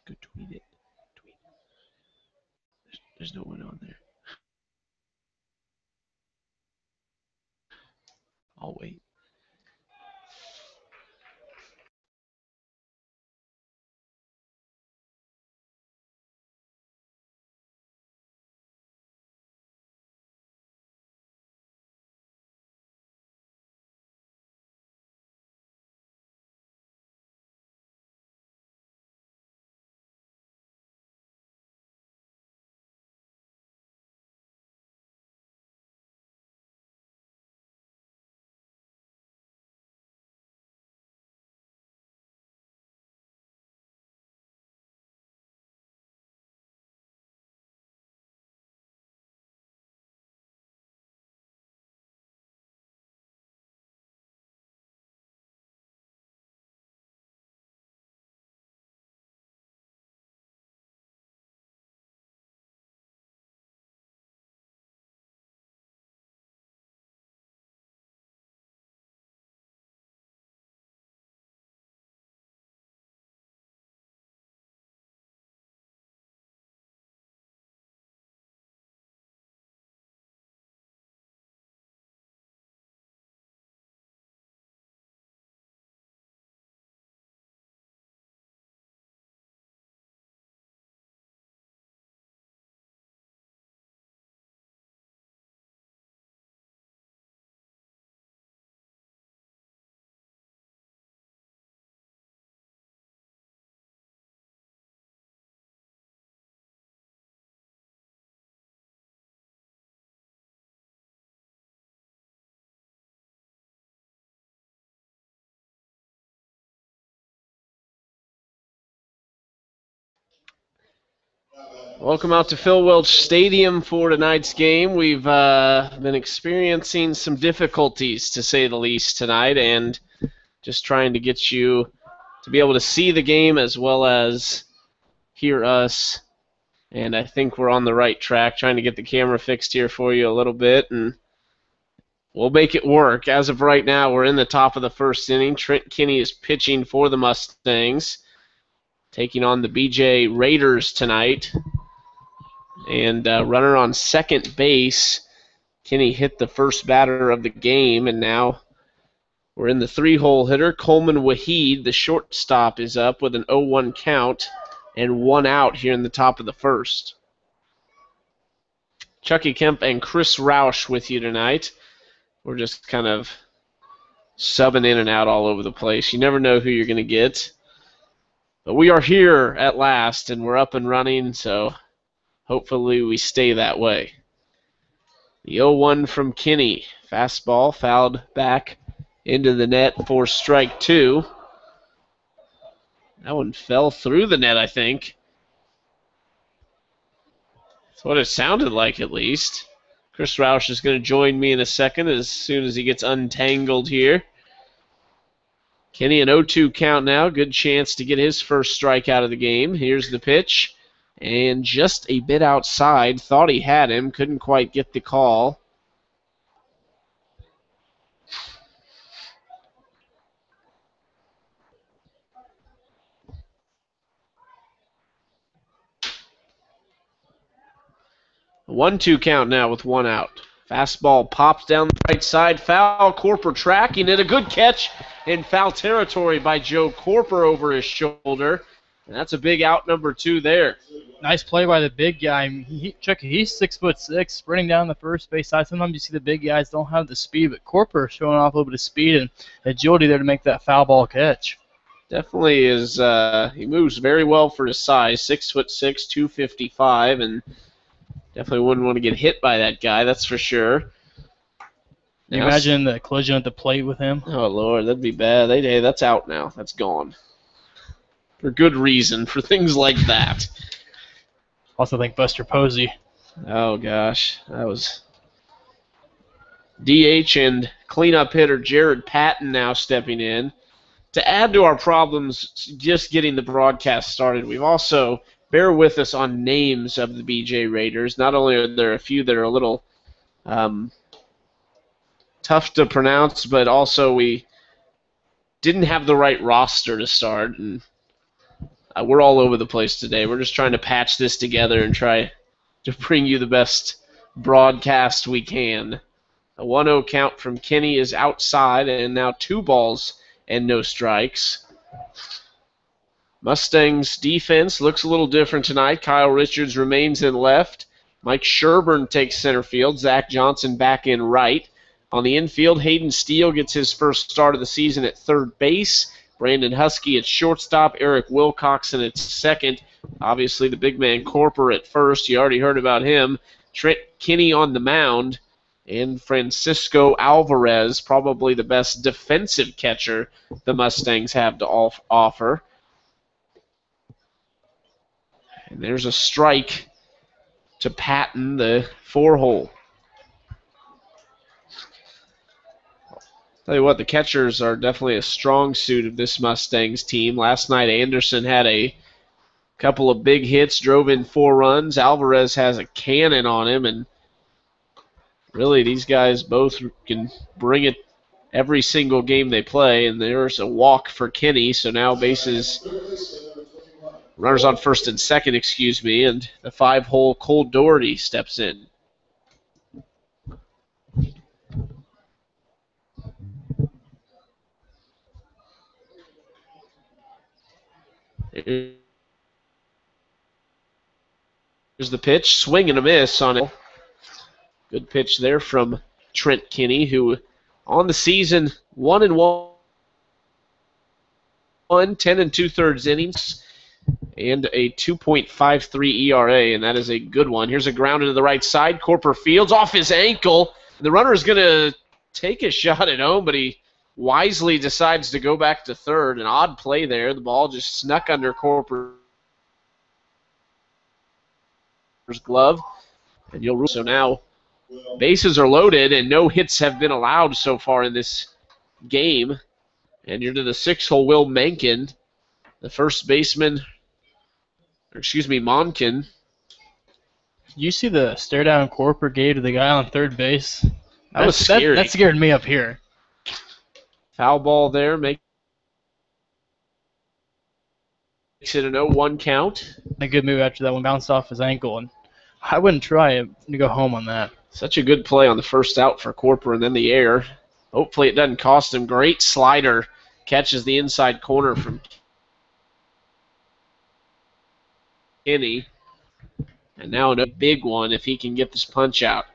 Good, tweet it. Tweet. There's no one on there. I'll wait. Welcome out to Phil Welch Stadium for tonight's game. We've been experiencing some difficulties, to say the least, tonight, and just trying to get you to be able to see the game as well as hear us. And I think we're on the right track, trying to get the camera fixed here for you a little bit, and we'll make it work. As of right now, we're in the top of the first inning. Trent Kinney is pitching for the Mustangs, taking on the BJ Raiders tonight. And runner on second base, Kinney hit the first batter of the game, and now we're in the three-hole hitter. Coleman Waheed, the shortstop, is up with an 0-1 count and 1 out here in the top of the first. Chucky Kemp and Chris Roush with you tonight. We're just kind of subbing in and out all over the place. You never know who you're going to get. But we are here at last, and we're up and running, so hopefully we stay that way. The 0-1 from Kinney. Fastball fouled back into the net for strike 2. That one fell through the net, I think. That's what it sounded like, at least. Chris Roush is going to join me in a second as soon as he gets untangled here. Kinney an 0-2 count now. Good chance to get his first strike out of the game. Here's the pitch. And just a bit outside. Thought he had him. Couldn't quite get the call. A 1-2 count now with 1 out. Fastball pops down the right side. Foul. Corper tracking it. A good catch in foul territory by Joe Corper over his shoulder. And that's a big out number 2 there. Nice play by the big guy. Chucky, he's 6'6", sprinting down the first base side. Sometimes you see the big guys don't have the speed, but Corper showing off a little bit of speed and agility there to make that foul ball catch. Definitely is. He moves very well for his size, 6'6", 255, and definitely wouldn't want to get hit by that guy. That's for sure. Can you imagine the collision at the plate with him? Oh Lord, that'd be bad. Hey, that's out now. That's gone. For good reason, for things like that. Also think Buster Posey. Oh, gosh. That was DH and cleanup hitter Jared Patton now stepping in. To add to our problems just getting the broadcast started, we've also, bear with us on names of the BJ Raiders. Not only are there a few that are a little tough to pronounce, but also we didn't have the right roster to start. And We're all over the place today. We're just trying to patch this together and try to bring you the best broadcast we can. A 1-0 count from Kinney is outside, and now 2 balls and no strikes. Mustangs defense looks a little different tonight. Kyle Richards remains in left. Mike Sherburne takes center field. Zach Johnson back in right. On the infield, Hayden Steele gets his first start of the season at third base. Brandon Husky at shortstop. Eric Wilcoxon at second. Obviously, the big man Corper at first. You already heard about him. Trent Kinney on the mound. And Francisco Alvarez, probably the best defensive catcher the Mustangs have to offer. And there's a strike to Patton, the 4-hole. Tell you what, the catchers are definitely a strong suit of this Mustangs team. Last night, Anderson had a couple of big hits, drove in 4 runs. Alvarez has a cannon on him, and really these guys both can bring it every single game they play. And there's a walk for Kinney, so now runners on first and second, and the 5-hole Cole Doherty steps in. Here's the pitch, swing and a miss on it. Good pitch there from Trent Kinney, who on the season 1-1, 10 2/3 innings, and a 2.53 ERA, and that is a good one. Here's a ground into the right side. Corper fields off his ankle. The runner is going to take a shot at home, but he wisely decides to go back to third. An odd play there. The ball just snuck under Corper's glove, and you'll rule. So now bases are loaded, and no hits have been allowed so far in this game. And you're to the 6-hole Will Mencken, the first baseman, Monken. You see the stare down Corper gave to the guy on third base? That was scary. That scared me up here. Foul ball there makes it an 0-1 count. A good move after that one, bounced off his ankle, and I wouldn't try it to go home on that. Such a good play on the first out for Corper, and then the air. Hopefully it doesn't cost him. Great slider. Catches the inside corner from Kinney. And now a big one if he can get this punch out.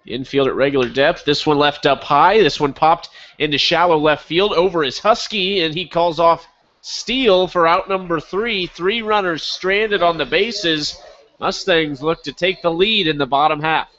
Infield at regular depth. This one left up high. This one popped into shallow left field. Over is Husky, and he calls off Steele for out number 3. 3 runners stranded on the bases. Mustangs look to take the lead in the bottom half.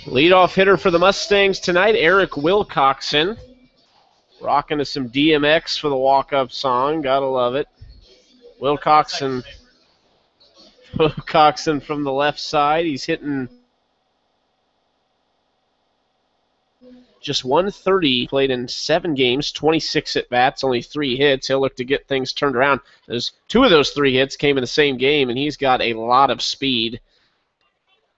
Leadoff hitter for the Mustangs tonight, Eric Wilcoxon. Rocking to some DMX for the walk-up song. Gotta love it. Wilcoxon Coxon from the left side. He's hitting just 130, played in 7 games, 26 at-bats, only 3 hits. He'll look to get things turned around. There's 2 of those 3 hits came in the same game, and he's got a lot of speed.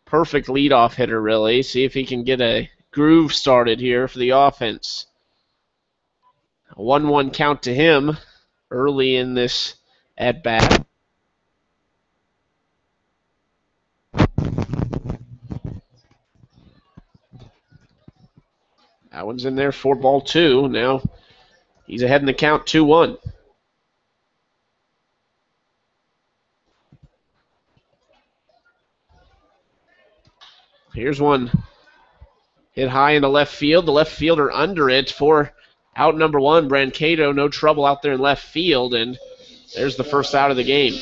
Perfect leadoff hitter, really. See if he can get a groove started here for the offense. A 1-1 count to him early in this at-bat. That one's in there, 4-2. Now he's ahead in the count, 2-1. Here's one hit high into left field. The left fielder under it for out number 1, Brancato. No trouble out there in left field, and there's the first out of the game.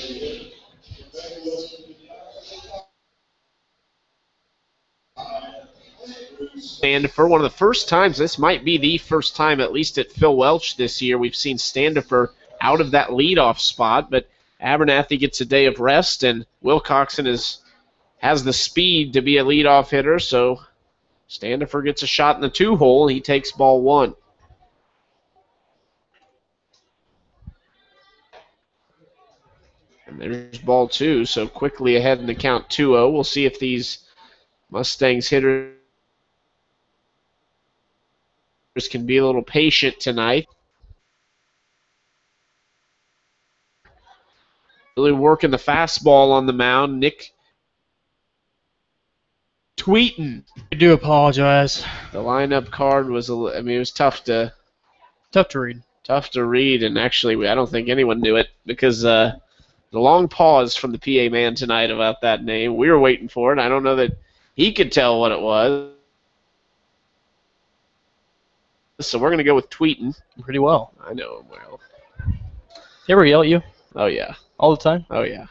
And for one of the first times, this might be the first time, at least at Phil Welch this year, we've seen Standifer out of that leadoff spot, but Abernathy gets a day of rest, and Will Coxon has the speed to be a leadoff hitter, so Standifer gets a shot in the 2-hole. He takes ball 1. And there's ball 2, so quickly ahead in the count, 2-0. We'll see if these Mustangs hitters can be a little patient tonight. Really working the fastball on the mound. Nick Tweeten. I do apologize. The lineup card was, it was tough to read. Tough to read, and actually, I don't think anyone knew it because the long pause from the PA man tonight about that name. We were waiting for it. I don't know that he could tell what it was. So we're going to go with Tweeten. Pretty well. I know him well. He ever yell at you? Oh, yeah. All the time? Oh, yeah.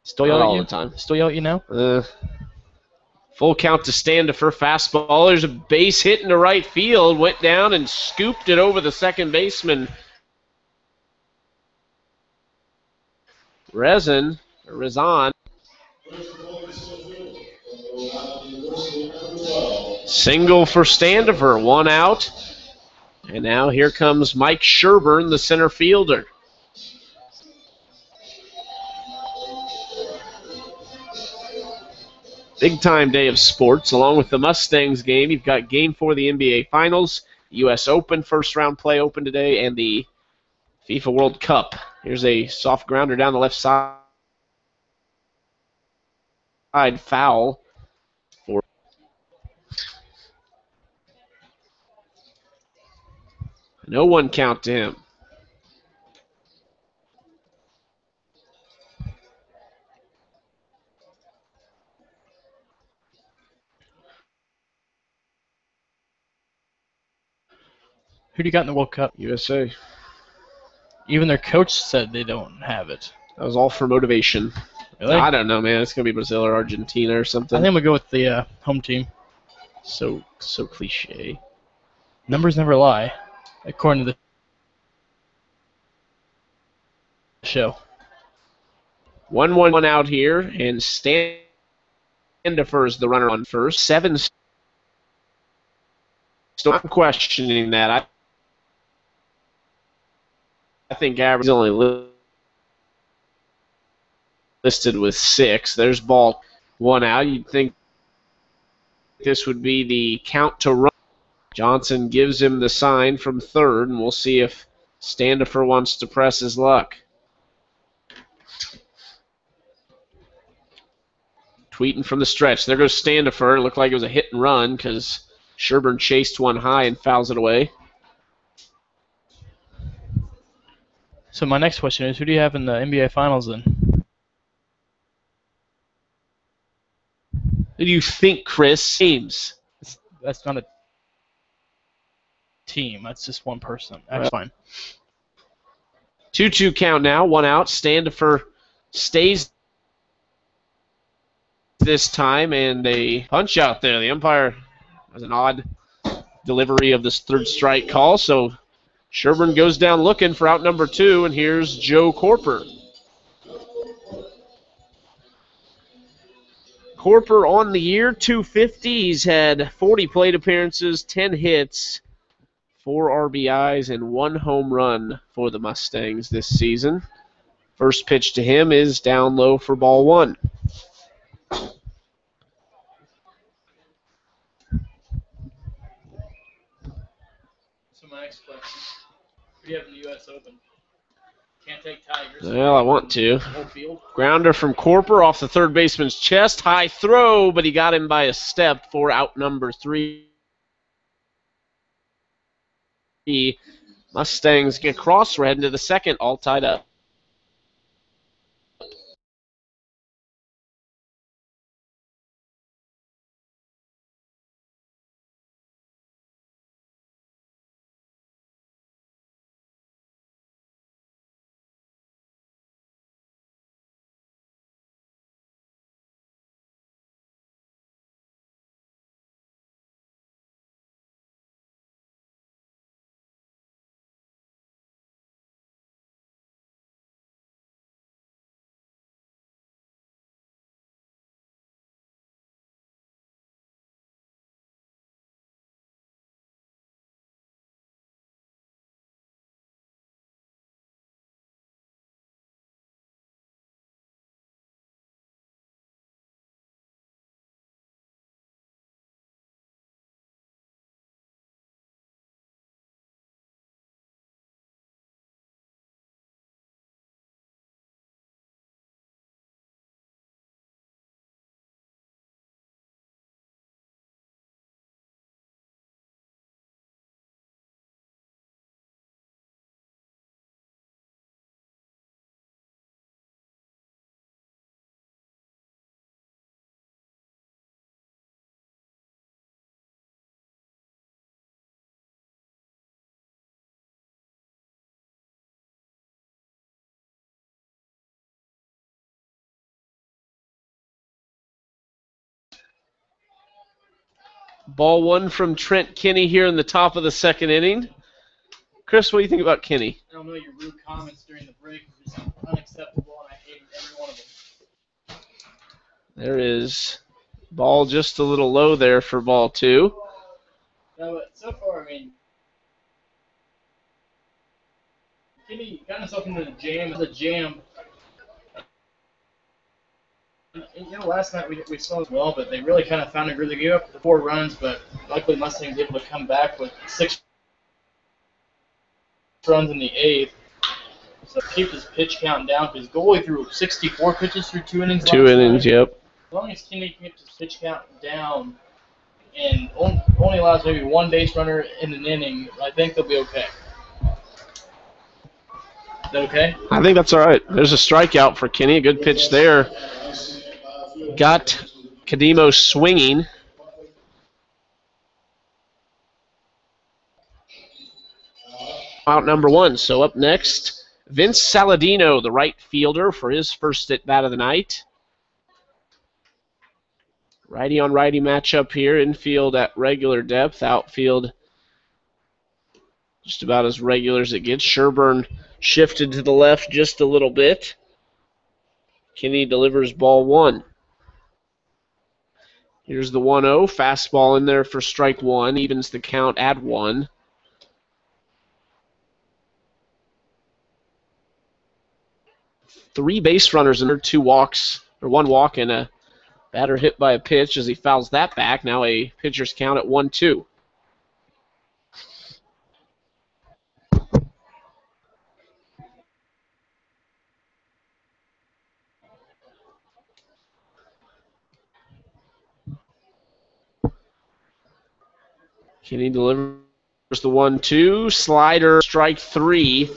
Still yell at you? All the time. Still yell at you now? Full count to Standifer. Fastball. There's a base hit into right field. Went down and scooped it over the second baseman. Rezan. Single for Standifer. 1 out. And now here comes Mike Sherburne, the center fielder. Big-time day of sports. Along with the Mustangs game, you've got Game 4 of the NBA Finals, U.S. Open first-round play open today, and the FIFA World Cup. Here's a soft grounder down the left side. Foul. No 1 count to him. Who do you got in the World Cup? USA. Even their coach said they don't have it. That was all for motivation. Really? I don't know, man. It's going to be Brazil or Argentina or something. I think we'll go with the home team. So cliche. Numbers never lie, according to the show. 1-1 out here, and Standifer is the runner on first. 7. Still not questioning that. I think average is only listed with 6. There's ball 1 out. You'd think this would be the count to run. Johnson gives him the sign from third, and we'll see if Standifer wants to press his luck. Tweeting from the stretch. There goes Standifer. It looked like it was a hit and run because Sherburne chased one high and fouls it away. So my next question is, who do you have in the NBA Finals then? Who do you think, Chris? James. That's not a team. That's just one person. That's fine. 2-2 count now. 1 out. Standifer stays this time, and a punch out there. The umpire has an odd delivery of this third strike call, so Sherburne goes down looking for out number 2, and here's Joe Corper. Corper on the year, 250. He's had 40 plate appearances, 10 hits, 4 RBIs, and 1 home run for the Mustangs this season. First pitch to him is down low for ball 1. So my next question: we have the U.S. Open. Can't take Tigers. Well, I want to. Whole field. Grounder from Corper off the third baseman's chest. High throw, but he got him by a step for out number 3. Mustangs get cross. We're heading to the second, all tied up. Ball 1 from Trent Kinney here in the top of the second inning. Chris, what do you think about Kinney? I don't know, your rude comments during the break were just unacceptable, and I hated every one of them. There is ball just a little low there for ball 2. No, but so far, I mean, Kinney got himself into the jam. Last night we saw as well, but they really kind of found it. They gave up the 4 runs, but luckily Mustangs able to come back with 6 runs in the 8th. So keep his pitch count down because goalie threw 64 pitches through 2 innings. 2 innings, yep. As long as Kinney keeps his pitch count down and only allows maybe 1 base runner in an inning, I think they'll be okay. Is that okay? I think that's all right. There's a strikeout for Kinney. A good pitch there. Got Cadimo swinging. Out number 1. So up next, Vince Saladino, the right fielder, for his first at bat of the night. Righty on righty matchup here. Infield at regular depth. Outfield just about as regular as it gets. Sherburne shifted to the left just a little bit. Kinney delivers ball 1. Here's the 1-0. Fastball in there for strike 1. Evens the count at 1. Three base runners and 2 walks, or 1 walk and a batter hit by a pitch as he fouls that back. Now a pitcher's count at 1-2. Kinney delivers the 1-2. Slider, strike 3.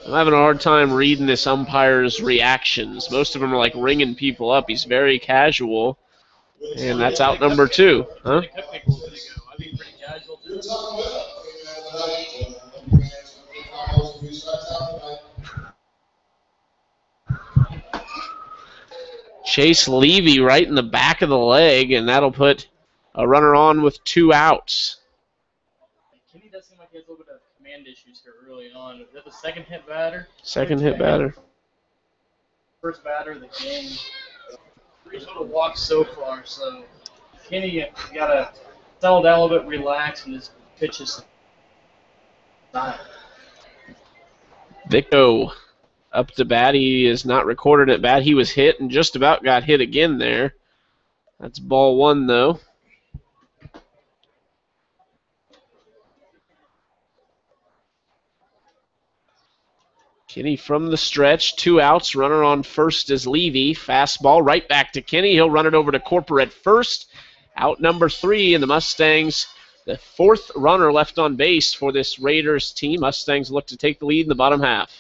I'm having a hard time reading this umpire's reactions. Most of them are like ringing people up. He's very casual. And that's out number 2. Huh? Chase Levy right in the back of the leg, and that'll put a runner on with 2 outs. Kinney does seem like he has a little bit of command issues here early on. Is that the second hit batter? Second hit batter. First batter of the game. 3 total walks so far, so Kenny, you gotta settle down a little bit, relax, and just pitch his style. Victo up to bat. He is not recorded at bat. He was hit and just about got hit again there. That's ball one, though. Kenny from the stretch, 2 outs. Runner on first is Levy. Fastball right back to Kenny. He'll run it over to Corper at first. Out number 3, and the Mustangs, the 4th runner left on base for this Raiders team. Mustangs look to take the lead in the bottom half.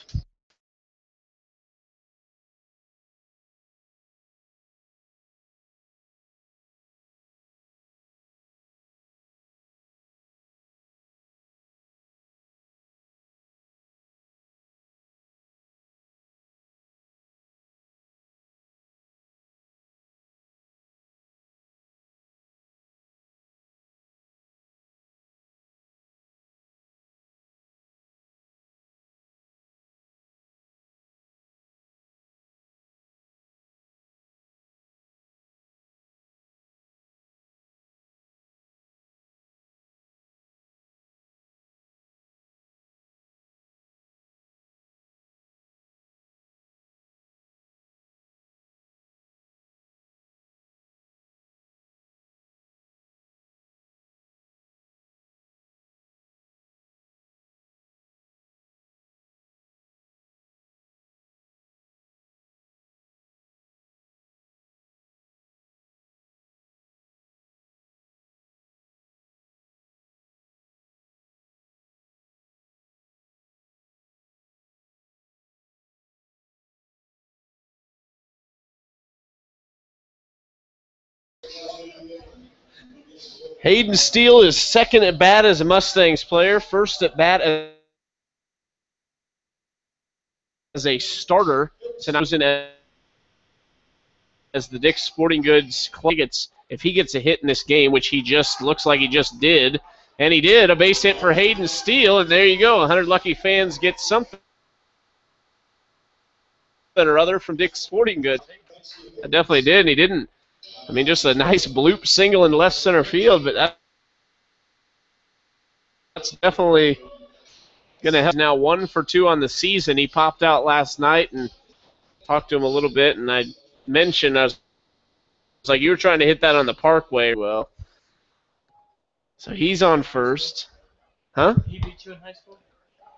Hayden Steele is second at bat as a Mustangs player, first at bat as a starter. Tonight as the Dick's Sporting Goods gets, if he gets a hit in this game, which he just looks like he just did, and he did, a base hit for Hayden Steele, and there you go. 100 lucky fans get something or other from Dick's Sporting Goods. I definitely did, and he didn't. I mean, just a nice bloop single in left center field, but that's definitely going to help. Now 1 for 2 on the season. He popped out last night and talked to him a little bit, and I mentioned, I was like, you were trying to hit that on the Parkway. Well, so he's on first. Huh? He beat you in high school?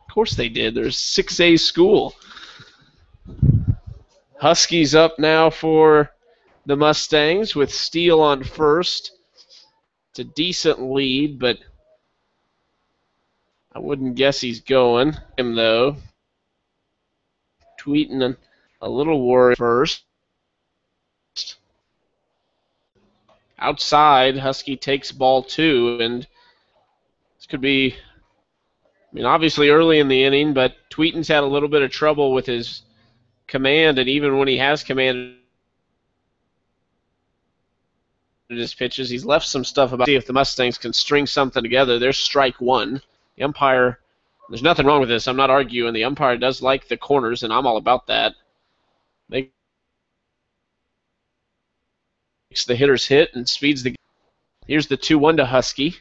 Of course they did. There's 6A school. Huskies up now for the Mustangs with Steele on first. It's a decent lead, but I wouldn't guess he's going. Him though. Tweeting a little worried first. Outside, Husky takes ball 2, and this could be, I mean, obviously early in the inning, but Tweeton's had a little bit of trouble with his command, and even when he has commanded his pitches, he's left some stuff about see if the Mustangs can string something together. There's strike 1. The umpire, there's nothing wrong with this. I'm not arguing. The umpire does like the corners, and I'm all about that. Makes the hitters hit and speeds the. Here's the 2-1 to Husky.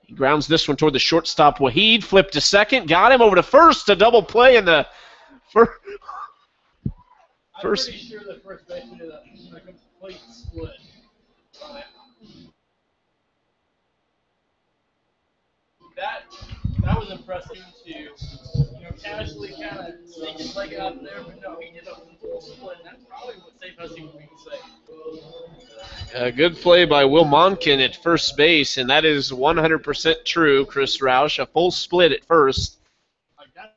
He grounds this one toward the shortstop. Waheed flipped to second, got him over to first. A double play in the first. I'm pretty sure the first baseman did a complete split. That was impressive to casually kind of sneak his leg out there, but no, he did a full split. And that's probably what saved Husky from being safe. A good play by Will Monken at first base, and that is 100% true, Chris Roush. A full split at first. Like that's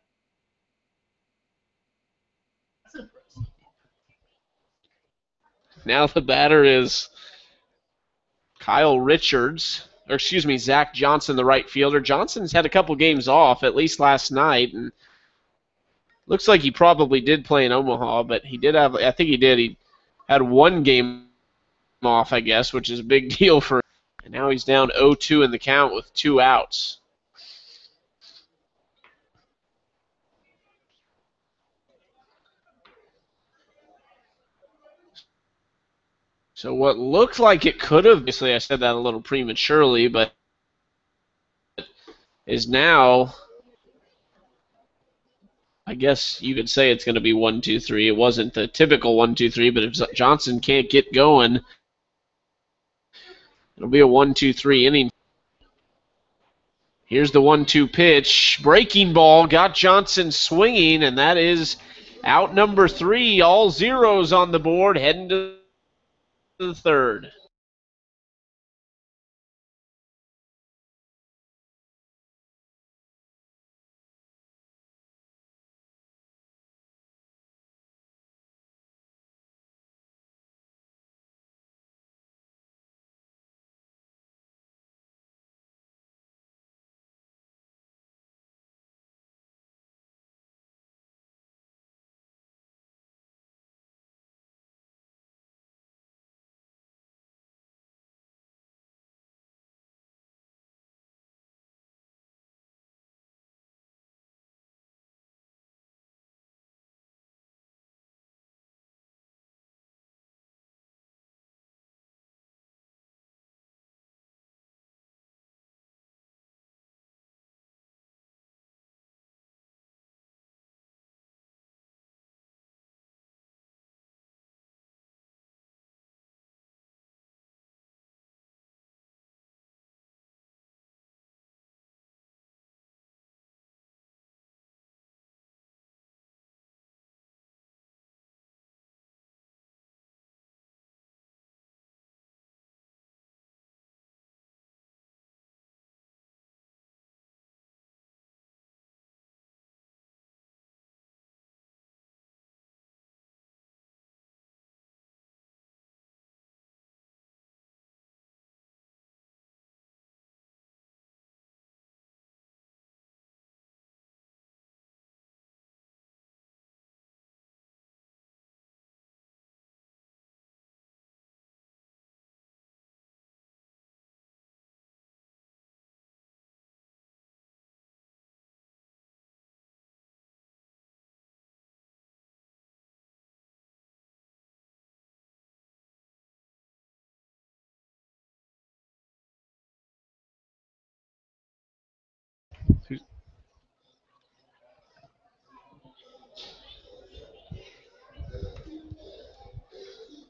impressive. Now the batter is Kyle Richards, or excuse me, Zach Johnson, the right fielder. Johnson's had a couple games off, at least last night, and looks like he probably did play in Omaha, but he did have, I think he did. He had 1 game off, I guess, which is a big deal for him. And now he's down 0-2 in the count with 2 outs. So what looked like it could have, obviously I said that a little prematurely, but is now, I guess you could say it's going to be 1-2-3. It wasn't the typical 1-2-3, but if Johnson can't get going, it'll be a 1-2-3 inning. Here's the 1-2 pitch. Breaking ball got Johnson swinging, and that is out number 3. All zeros on the board, heading to the third.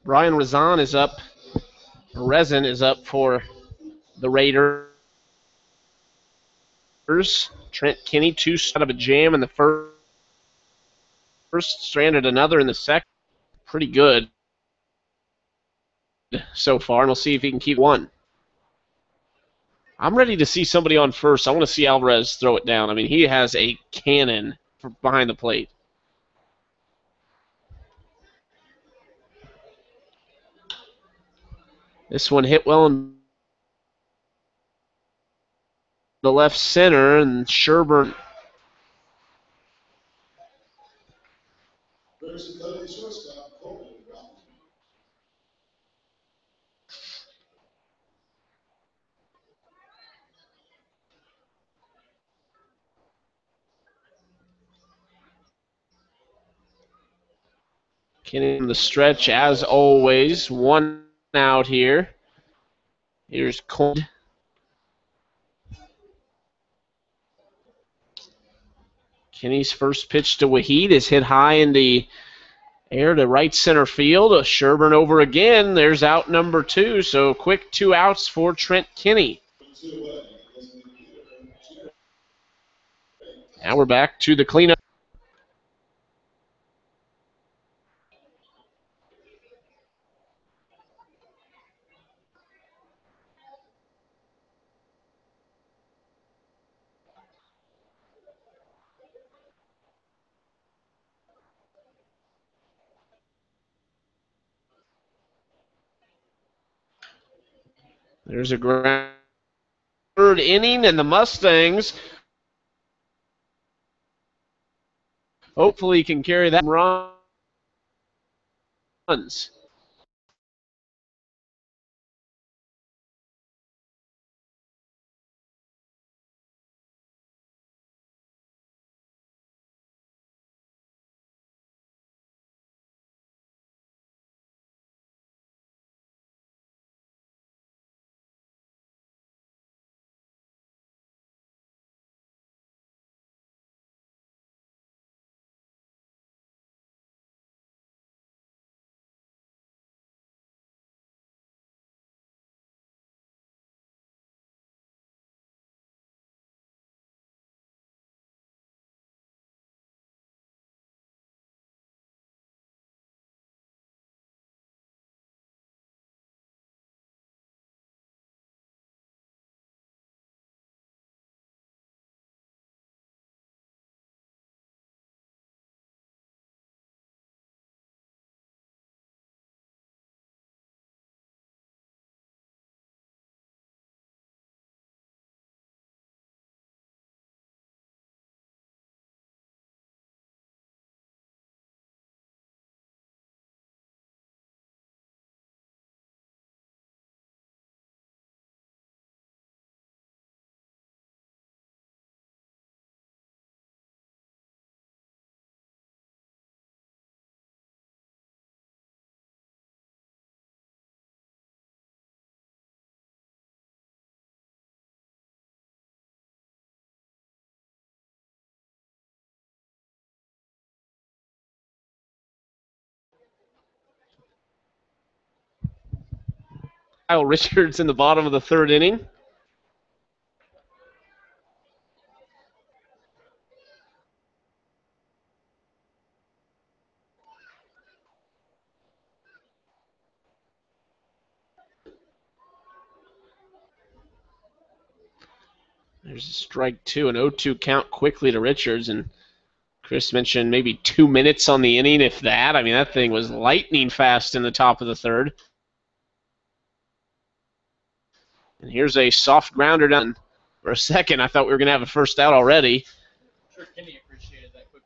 Brian Rezan is up. Rezin is up for the Raiders. Trent Kinney, 2 out of a jam in the first, stranded another in the second. Pretty good so far, and we'll see if he can keep one. I'm ready to see somebody on first. I want to see Alvarez throw it down. I mean, he has a cannon behind the plate. This one hit well in the left center, and Sherburne. Kinney in the stretch, as always. 1 out here. Here's Colt. Kinney's first pitch to Waheed is hit high in the air to right center field. Sherburne over again. There's out number 2. So quick 2 outs for Trent Kinney. Now we're back to the cleanup. There's a third inning, and the Mustangs hopefully can carry that runs. Kyle Richards in the bottom of the third inning. There's a strike two, an 0-2 count quickly to Richards, and Chris mentioned maybe 2 minutes on the inning, if that. I mean, that thing was lightning fast in the top of the third. And here's a soft grounder down. For a second, I thought we were going to have a first out already. Sure, Kenny appreciated that quick.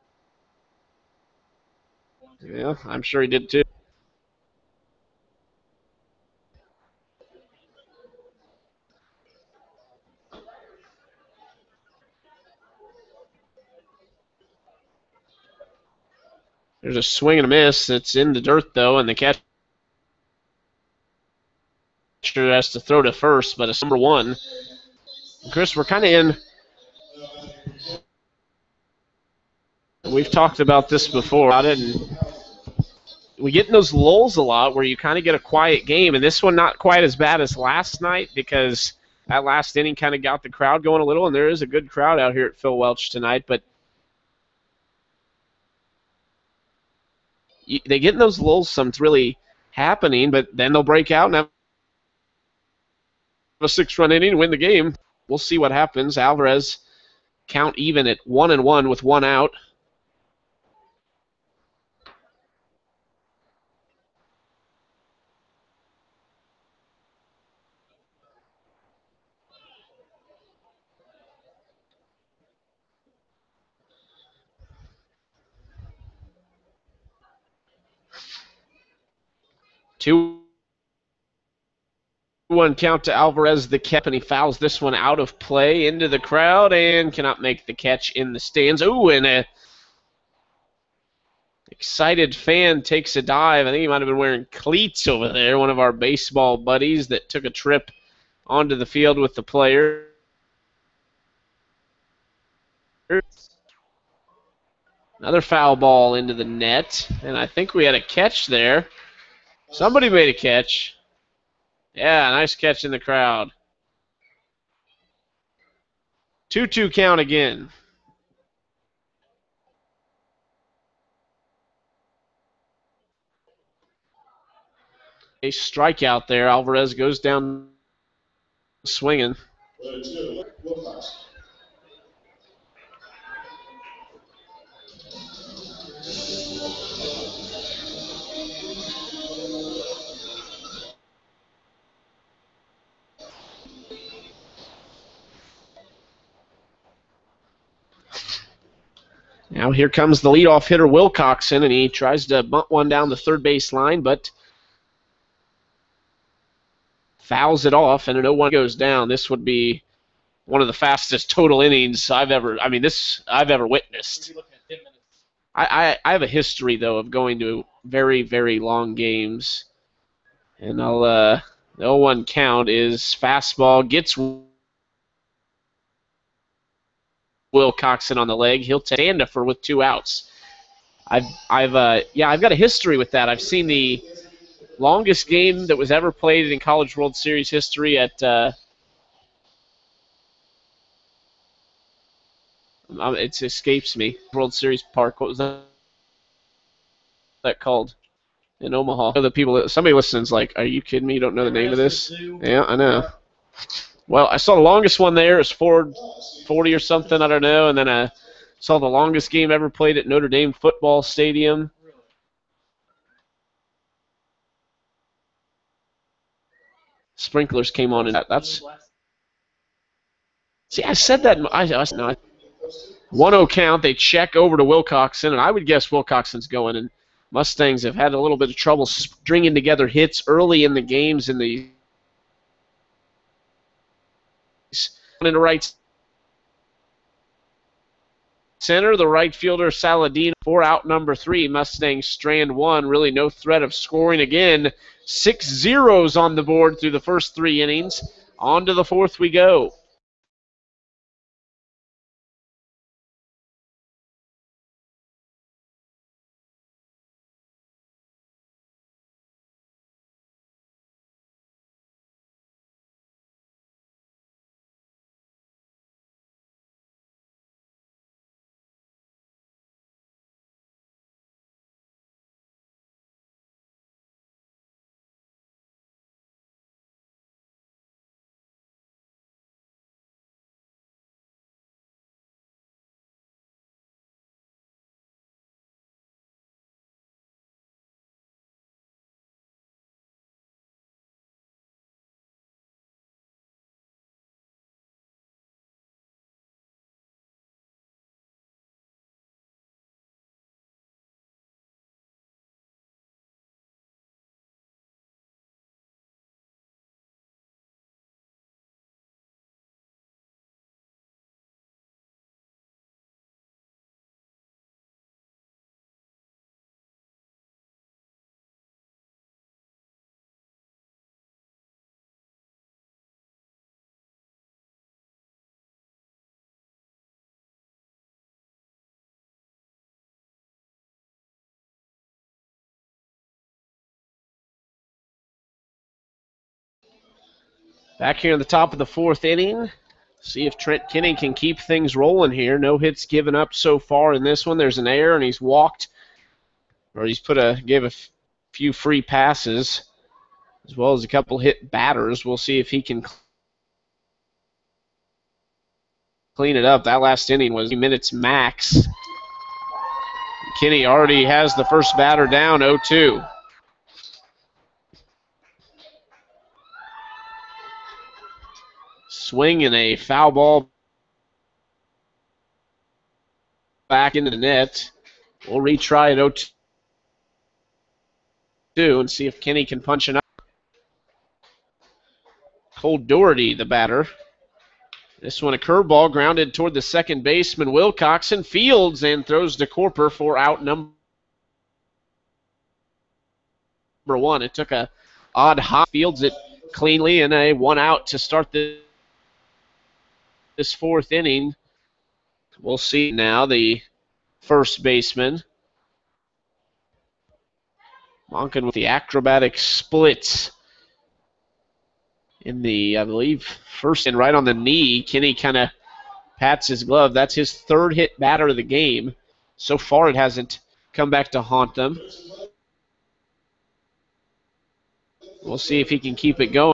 Yeah, I'm sure he did too. There's a swing and a miss. It's in the dirt, though, and the catcher has to throw to first, but it's number one. Chris, we're kind of in. We've talked about this before, and we get in those lulls a lot where you kind of get a quiet game, and this one not quite as bad as last night because that last inning kind of got the crowd going a little, and there is a good crowd out here at Phil Welch tonight, but they get in those lulls, something's really happening, but then they'll break out and have a 6-run inning and win the game. We'll see what happens. Alvarez count even at 1-1 with one out. Two 1 count to Alvarez, the catch, and he fouls this one out of play into the crowd and cannot make the catch in the stands. Ooh, and a excited fan takes a dive. I think he might have been wearing cleats over there, one of our baseball buddies that took a trip onto the field with the player. Another foul ball into the net, and I think we had a catch there. Somebody made a catch. Yeah, nice catch in the crowd. 2-2 count again. A strikeout there. Alvarez goes down swinging. Now here comes the leadoff hitter, Wilcoxon, and he tries to bunt one down the third base line, but fouls it off, and an 0-1 goes down. This would be one of the fastest total innings I've ever witnessed. I have a history, though, of going to very, very long games. And the 0-1 count is fastball, gets Wilcoxon on the leg. He'll take Sandifer with 2 outs. I've got a history with that. I've seen the longest game that was ever played in College World Series history at it escapes me. World Series Park. What was that called? In Omaha. The people, somebody listens like, are you kidding me? You don't know the name of this? Yeah, I know. Well, I saw the longest one there. It was 440 or something. I don't know. And then I saw the longest game ever played at Notre Dame football stadium. Sprinklers came on, and that's. See, I said that. No, 1-0 count. They check over to Wilcoxon, and I would guess Wilcoxon's going. And Mustangs have had a little bit of trouble stringing together hits early in the games in the into right center. The right fielder Saladino for out number 3. Mustangs strand 1. Really no threat of scoring again. 6 zeros on the board through the first 3 innings. On to the 4th we go. Back here in the top of the fourth inning. See if Trent Kinney can keep things rolling here. No hits given up so far in this one. There's an error, and he's walked, or he's gave a few free passes, as well as a couple hit batters. We'll see if he can clean it up. That last inning was 3 minutes max. Kinney already has the first batter down, 0-2. Swing and a foul ball back into the net. We'll retry it 0-2 and see if Kinney can punch it up. Cole Doherty, the batter. This one a curveball grounded toward the second baseman, Wilcoxon. Fields and throws to Corper for out number one. It took a odd hop. Fields it cleanly and a 1 out to start this fourth inning. We'll see now the first baseman. Monken with the acrobatic splits in the, I believe, first and right on the knee. Kinney kind of pats his glove. That's his third hit batter of the game. So far, it hasn't come back to haunt them. We'll see if he can keep it going.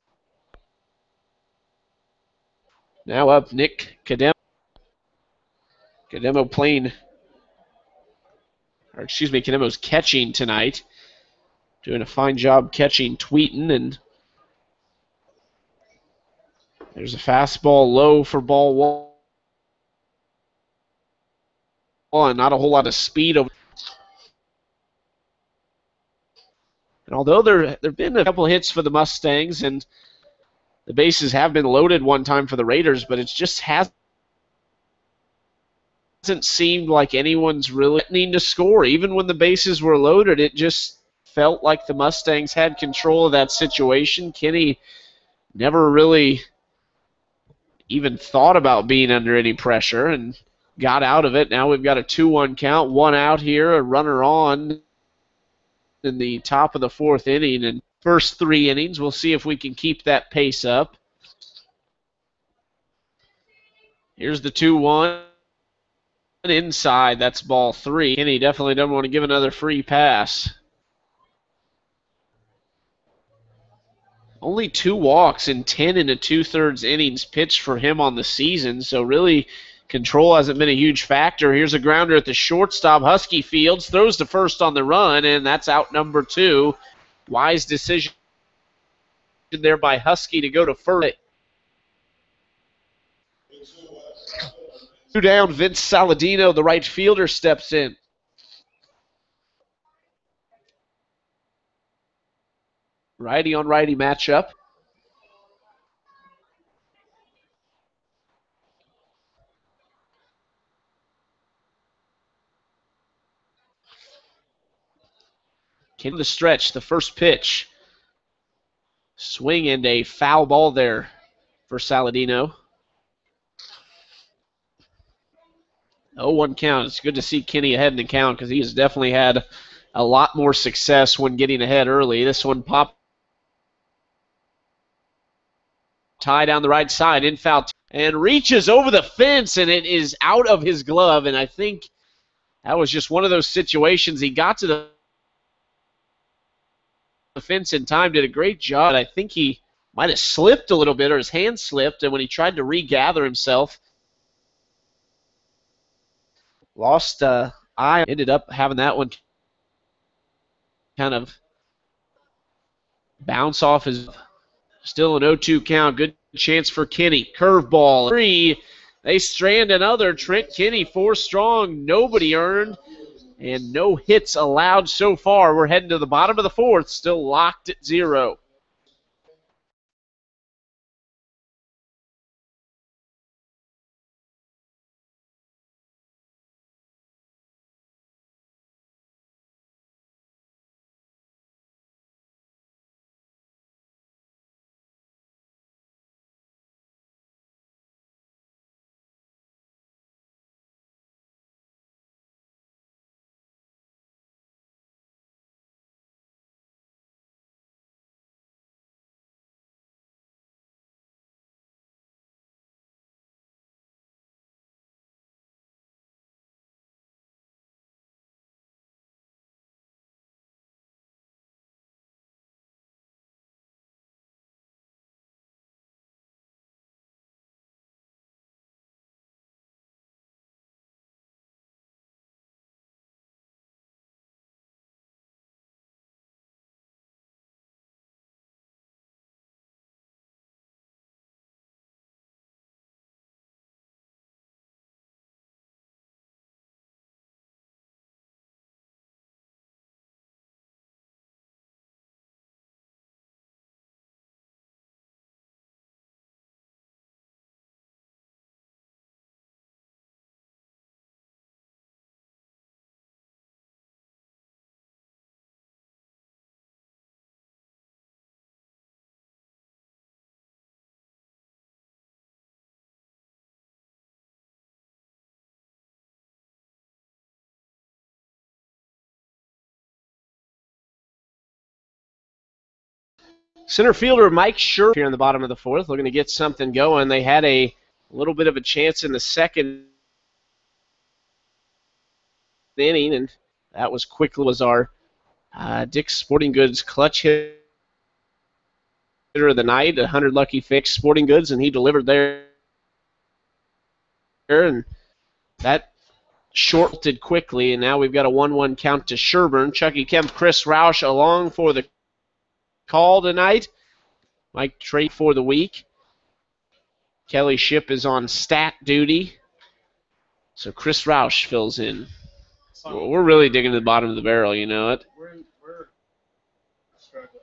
Now up, Nick Cademo. Cademo's catching tonight. Doing a fine job catching Tweeten, and there's a fastball low for ball one. Not a whole lot of speed over. And although there have been a couple hits for the Mustangs, and the bases have been loaded one time for the Raiders, but it just hasn't seemed like anyone's really needing to score. Even when the bases were loaded, it just felt like the Mustangs had control of that situation. Kinney never really even thought about being under any pressure and got out of it. Now we've got a 2-1 count, 1 out here, a runner on in the top of the fourth inning. And first 3 innings, we'll see if we can keep that pace up. Here's the 2-1. Inside, that's ball 3. Kinney definitely doesn't want to give another free pass. Only 2 walks in 10 and a 2/3 innings pitched for him on the season, so really control hasn't been a huge factor. Here's a grounder at the shortstop. Husky Fields throws to first on the run, and that's out number 2. Wise decision there by Husky to go to first. 2 down, Vince Saladino, the right fielder, steps in. Righty on righty matchup. Can the stretch, the first pitch. Swing and a foul ball there for Saladino. 0-1 count. It's good to see Kinney ahead in the count because he has definitely had a lot more success when getting ahead early. This one popped high down the right side, in foul, and reaches over the fence, and it is out of his glove. And I think that was just one of those situations. He got to the fence in time, did a great job. I think he might have slipped a little bit, or his hand slipped, and when he tried to regather himself, lost eye. Ended up having that one kind of bounce off his. Still an 0-2 count. Good chance for Kinney. Curveball. 3. They strand another. Trent Kinney, 4 strong. Nobody earned. And no hits allowed so far. We're heading to the bottom of the fourth. Still locked at 0. Center fielder Mike Scherber here in the bottom of the fourth, looking to get something going. They had a little bit of a chance in the second inning, and that was our Dick's Sporting Goods clutch hitter of the night, 100 lucky fix Sporting Goods, and he delivered there. And that shorted quickly, and now we've got a 1-1 count to Sherburne. Chucky Kemp, Chris Roush along for the call tonight. Mike Trate for the week. Kelly Ship is on stat duty. So Chris Roush fills in. We're really digging to the bottom of the barrel, you know it. We're struggling.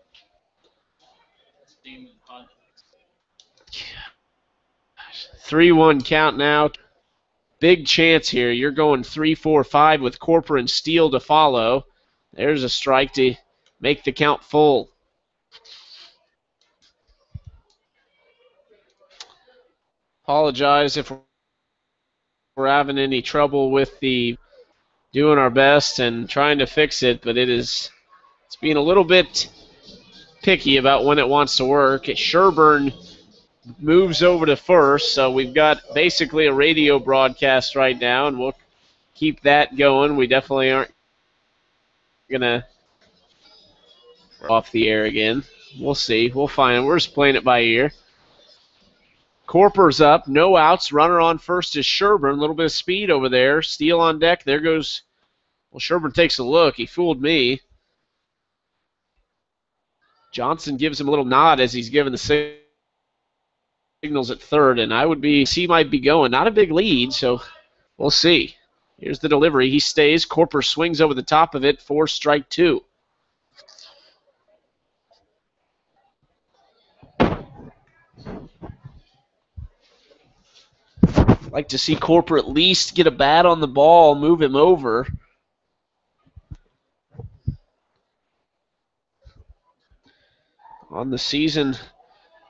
3-1 count now. Big chance here. You're going 3-4-5 with Corper and Steele to follow. There's a strike to make the count full. Apologize if we're having any trouble with the doing our best and trying to fix it, but it's being a little bit picky about when it wants to work. Sherburne moves over to first, so we've got basically a radio broadcast right now, and we'll keep that going. We definitely aren't going to off the air again. We'll see. We'll find it. We're just playing it by ear. Corper's up. No outs. Runner on first is Sherburne. A little bit of speed over there. Steele on deck. There goes. Well, Sherburne takes a look. He fooled me. Johnson gives him a little nod as he's giving the signals at third, and he might be going. Not a big lead, so we'll see. Here's the delivery. He stays. Corper swings over the top of it for strike two. Like to see Corper at least get a bat on the ball, move him over. On the season,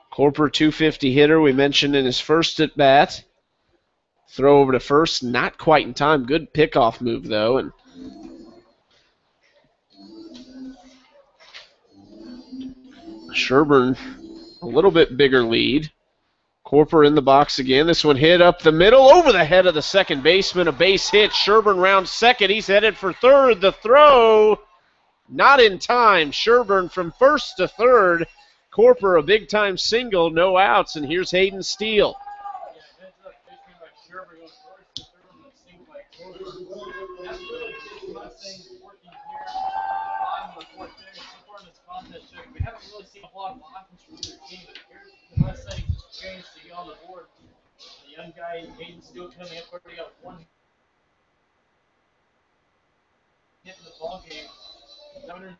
Corper 250 hitter, we mentioned in his first at bat. Throw over to first, not quite in time. Good pickoff move though, and Sherburne a little bit bigger lead. Corper in the box again. This one hit up the middle, over the head of the second baseman. A base hit. Sherburne rounds second. He's headed for third. The throw, not in time. Sherburne from first to third. Corper a big-time single, no outs, and here's Hayden Steele. We haven't really seen a lot of offense from either team, but here's the Mustangs' chance to get on the board. The young guy, Hayden Steele, coming up, already got one hit in the ball game. Down in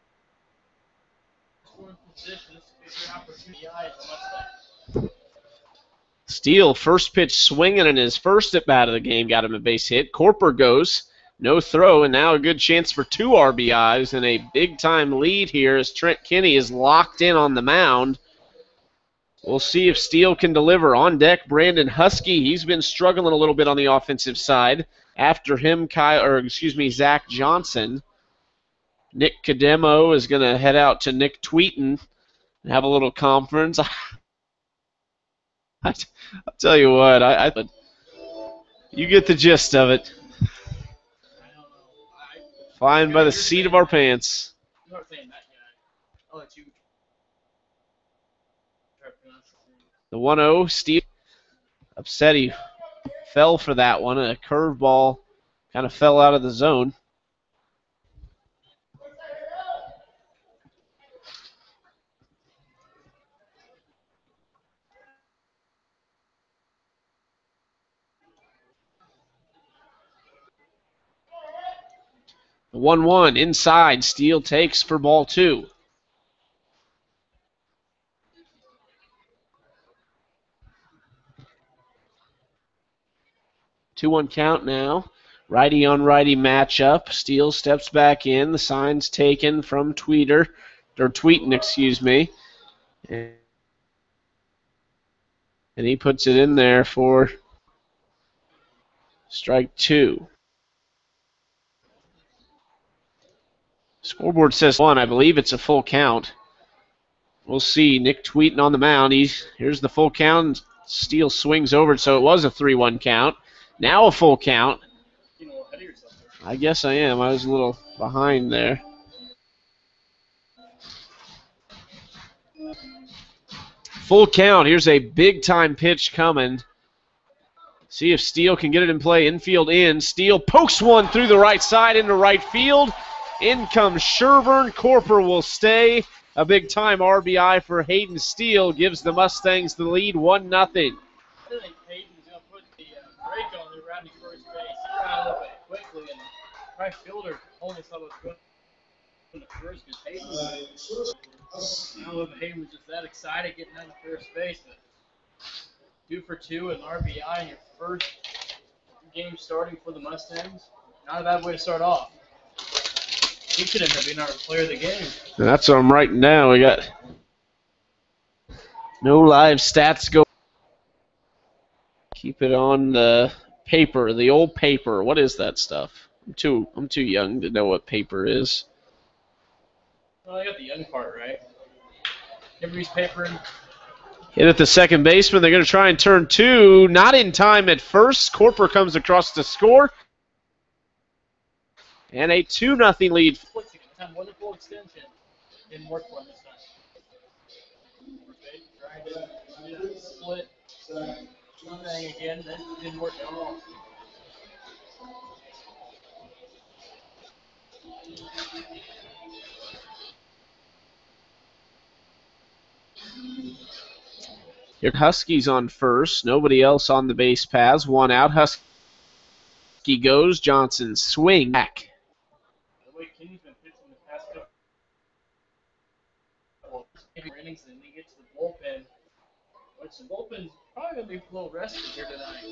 scoring position, this is a good opportunity for Mustangs. Steele, first pitch swinging in his first at bat of the game, got him a base hit. Corper goes. No throw, and now a good chance for 2 RBIs and a big-time lead here as Trent Kinney is locked in on the mound. We'll see if Steele can deliver. On deck, Brandon Husky. He's been struggling a little bit on the offensive side. After him, Zach Johnson. Nick Cademo is going to head out to Nick Tweeten and have a little conference. I'll tell you what, you get the gist of it. Flying by the seat of our pants. The 1-0, Steve upset he fell for that one. A curveball kind of fell out of the zone. The 1-1 inside. Steele takes for ball 2. Two-one count now. Righty on righty matchup. Steele steps back in. The sign's taken from Tweeten, and he puts it in there for strike 2. Scoreboard says 1. I believe it's a full count. We'll see. Nick Tweeten on the mound. Here's the full count. Steele swings over, so it was a 3-1 count. Now a full count. I guess I am. I was a little behind there. Full count. Here's a big-time pitch coming. See if Steele can get it in play. Infield in. Steele pokes one through the right side into right field. In comes Sherburne. Corper will stay. A big-time RBI for Hayden Steele gives the Mustangs the lead 1-0. I think Hayden's going to put the brake on there around the first base. He got a little bit quickly, and the right fielder almost thought it was going to first because Hayden I don't know if Hayden was just that excited getting out of first base, but 2 for 2 and RBI in your first game starting for the Mustangs. Not a bad way to start off. He could end up being our player of the game. That's what I'm writing down. We got no live stats go. Keep it on the paper, the old paper. What is that stuff? I'm too young to know what paper is. Well, I got the young part right. Everybody's papering. Hit at the second baseman. They're going to try and turn 2. Not in time at first. Corper comes across to score. And a 2-0 lead. Wonderful extension. Didn't work for him this time. Tried to split thing again. That didn't work at all. Here, Huskies on first. Nobody else on the base paths. 1 out. Husky goes. Johnson swing back. The way Kenny's been pitching the past couple innings, and he gets to the bullpen, which the bullpen's probably going to be a little rested here tonight.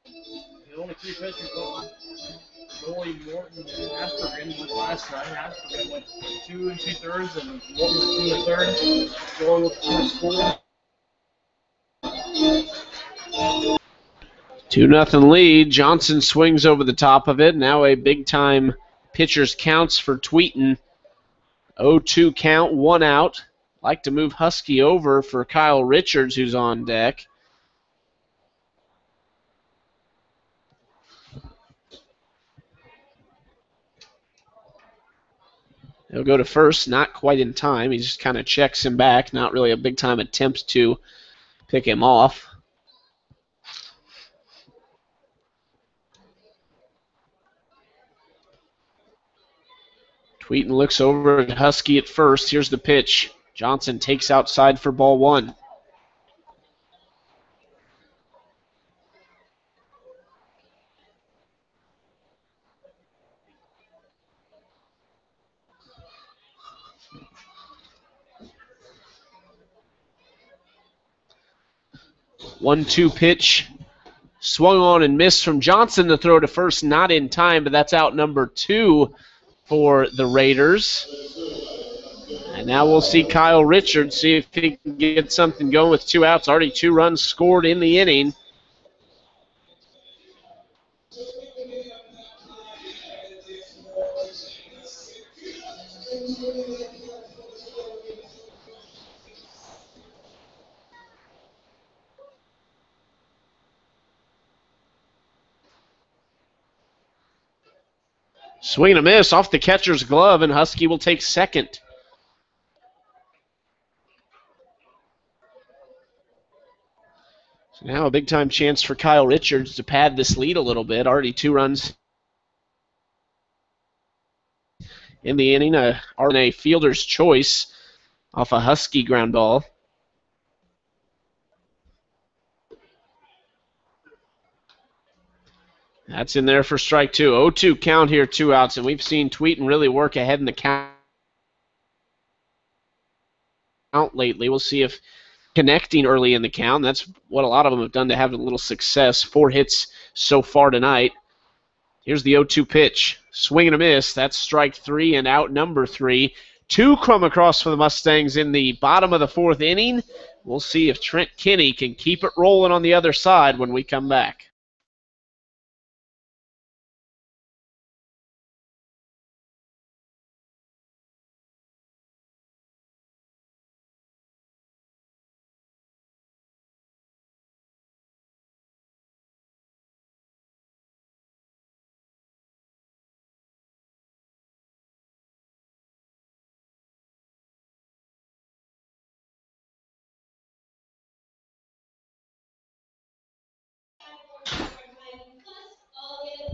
The only 3 pitchers going. Joey, Morton, and Aspergren went last night. Aspergren went 2 2/3, and Morton went 2 1/3. Joey with the first 4. 2-0 lead. Johnson swings over the top of it. Now a big-time pitcher's counts for Tweeten. 0-2 count, 1 out. Like to move Husky over for Kyle Richards, who's on deck. He'll go to first, not quite in time. He just kind of checks him back. Not really a big-time attempt to pick him off. Tweeten looks over at Husky at first. Here's the pitch. Johnson takes outside for ball 1. One-two pitch. Swung on and missed from Johnson to throw to first, not in time, but that's out number 2 for the Raiders. And now we'll see Kyle Richards, see if he can get something going with 2 outs. Already 2 runs scored in the inning. Swing and a miss off the catcher's glove, and Husky will take second. So now a big-time chance for Kyle Richards to pad this lead a little bit. Already 2 runs in the inning. A fielder's choice off a Husky ground ball. That's in there for strike 2. 0-2 count here, 2 outs, and we've seen Tweeten really work ahead in the count lately. We'll see if connecting early in the count. That's what a lot of them have done to have a little success. 4 hits so far tonight. Here's the 0-2 pitch. Swing and a miss. That's strike 3 and out number 3. 2 come across for the Mustangs in the bottom of the 4th inning. We'll see if Trent Kinney can keep it rolling on the other side when we come back.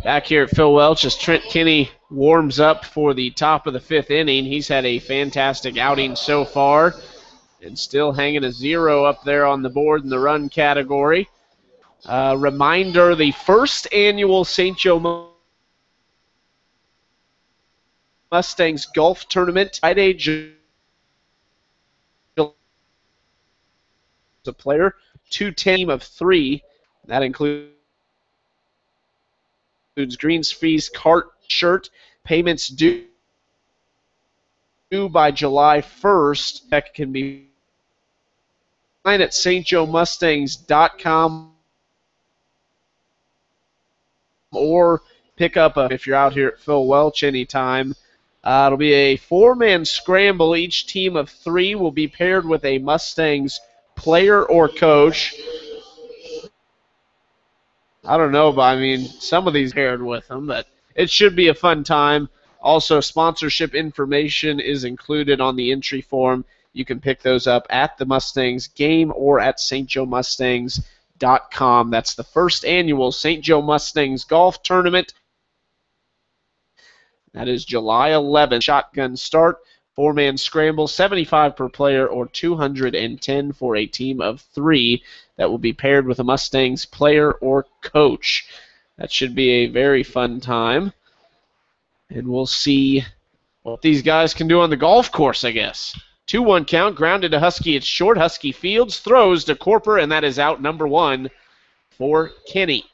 Back here at Phil Welch as Trent Kinney warms up for the top of the fifth inning. He's had a fantastic outing so far and still hanging a 0 up there on the board in the run category. Reminder, the first annual St. Joe Mustangs Golf Tournament Friday, a player, 2-team of 3. That includes greens, fees, cart, shirt, payments due by July 1st. That can be found at stjoemustangs.com or pick up if you're out here at Phil Welch anytime. It'll be a 4-man scramble. Each team of 3 will be paired with a Mustangs player or coach. I don't know, but I mean, some of these paired with them, but it should be a fun time. Also, sponsorship information is included on the entry form. You can pick those up at the Mustangs game or at stjoemustangs.com. That's the first annual St. Joe Mustangs Golf Tournament. That is July 11th. Shotgun start, 4-man scramble, 75 per player, or 210 for a team of 3 that will be paired with a Mustangs player or coach. That should be a very fun time. And we'll see what these guys can do on the golf course, I guess. 2-1 count, grounded to Husky. It's short. Husky fields, throws to Corper, and that is out number 1 for Kinney.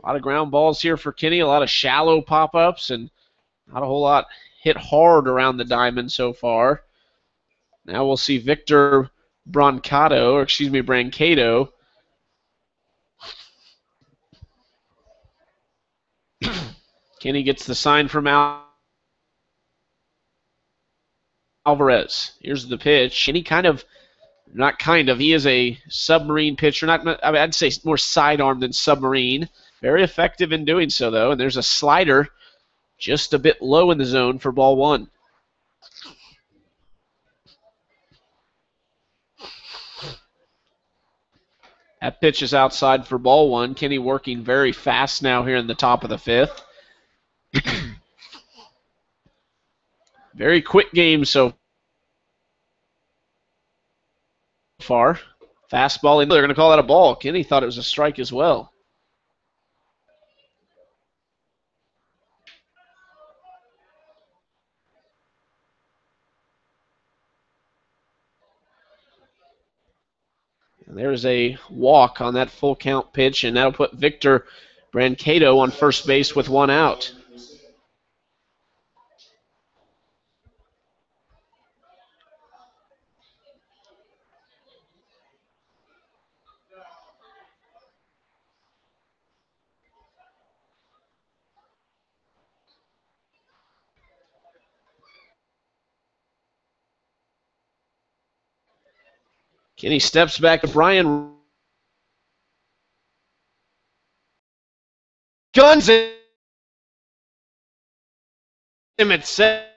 A lot of ground balls here for Kinney, a lot of shallow pop-ups, and not a whole lot hit hard around the diamond so far. Now we'll see Victor Brancato. Kinney gets the sign from Alvarez. Here's the pitch. Kinney he is a submarine pitcher. I'd say more sidearm than submarine. Very effective in doing so, though. And there's a slider just a bit low in the zone for ball 1. That pitch is outside for ball 1. Kinney working very fast now here in the top of the 5th. Very quick game so far. Fastball, they're going to call that a ball. Kinney thought it was a strike as well. And there's a walk on that full count pitch, and that'll put Victor Brancato on first base with 1 out. Kinney steps back to Brian. Guns him at set.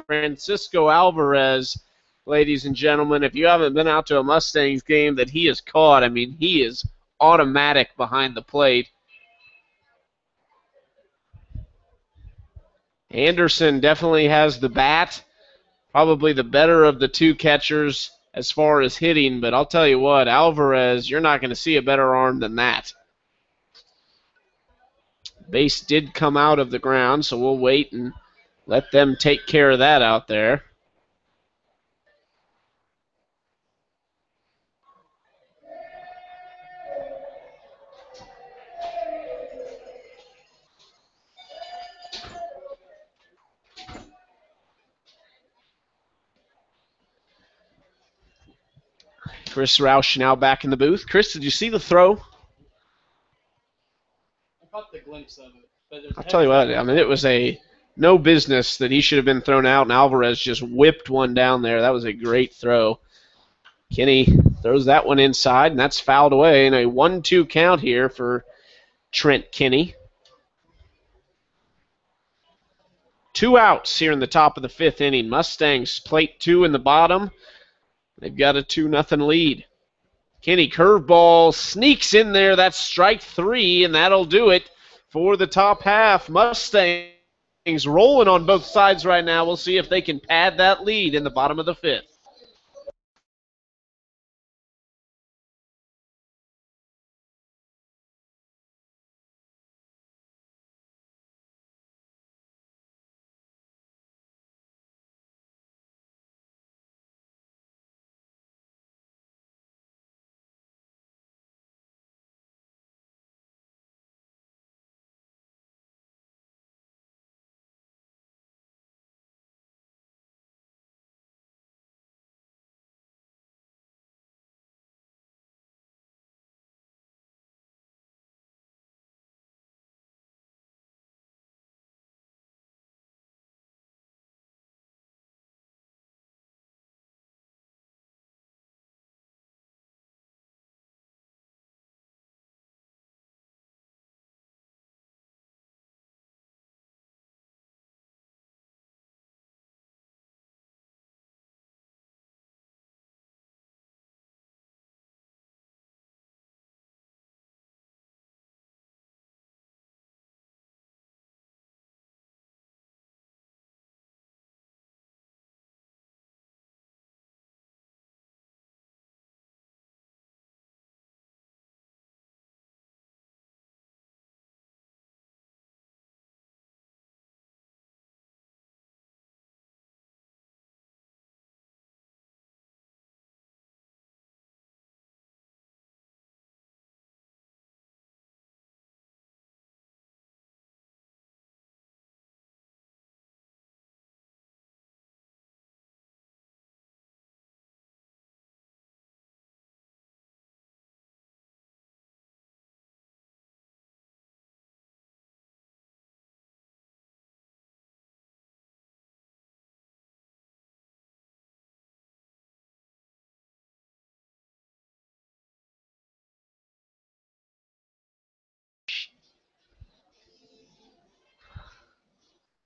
Francisco Alvarez, ladies and gentlemen, if you haven't been out to a Mustangs game that he has caught, I mean, he is automatic behind the plate. Anderson definitely has the bat, probably the better of the 2 catchers as far as hitting, but I'll tell you what, Alvarez, you're not going to see a better arm than that. Base did come out of the ground, so we'll wait and let them take care of that out there. Chris Roush now back in the booth. Chris, did you see the throw? I caught the glimpse of it. But I'll tell you what, I mean, it was a no business that he should have been thrown out, and Alvarez just whipped one down there. That was a great throw. Kinney throws that one inside, and that's fouled away. And a 1-2 count here for Trent Kinney. 2 outs here in the top of the 5th inning. Mustangs plate 2 in the bottom. They've got a 2-0 lead. Kenny curveball sneaks in there. That's strike 3, and that'll do it for the top half. Mustangs rolling on both sides right now. We'll see if they can pad that lead in the bottom of the 5th.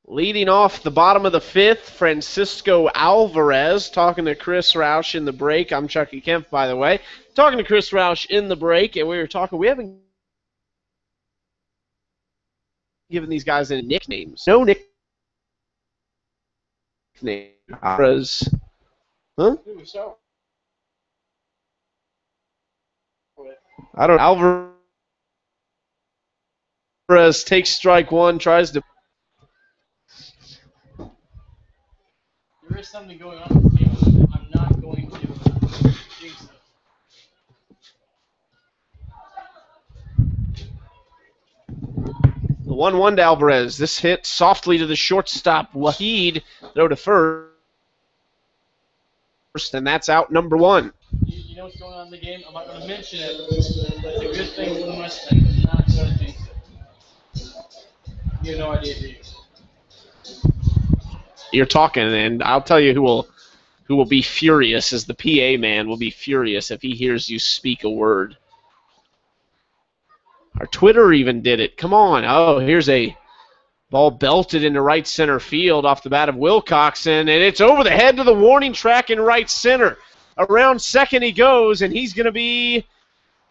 Leading off the bottom of the 5th, Francisco Alvarez talking to Chris Roush in the break. I'm Chucky Kemp, by the way. Talking to Chris Roush in the break, and we haven't given these guys any nicknames. No nickname. Alvarez. Huh? I don't know. Alvarez takes strike 1, tries to... There is something going on in this game. I'm not going to jinx it. The 1-1 to Alvarez. This hit softly to the shortstop. Wahid throw to first, and that's out number 1. You know what's going on in the game? I'm not going to mention it, but it's a good thing for the Mustangs. I'm not going to jinx it. You have no idea, do you? You're talking, and I'll tell you who will be furious, as the PA man will be furious if he hears you speak a word. Our Twitter even did it. Come on. Oh, here's a ball belted into right center field off the bat of Wilcoxon, and it's over the head to the warning track in right center. Around second he goes, and he's going to be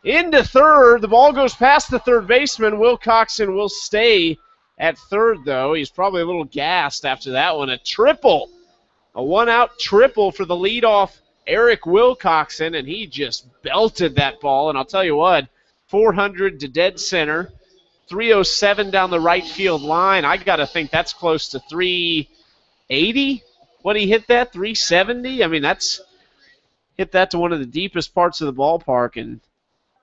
into third. The ball goes past the third baseman. Wilcoxon will stay at third, though. He's probably a little gassed after that one. A triple. A one-out triple for the leadoff Eric Wilcoxon, and he just belted that ball. And I'll tell you what, 400 to dead center, 307 down the right field line. I got to think that's close to 380 when he hit that, 370. I mean, that's hit that to one of the deepest parts of the ballpark, and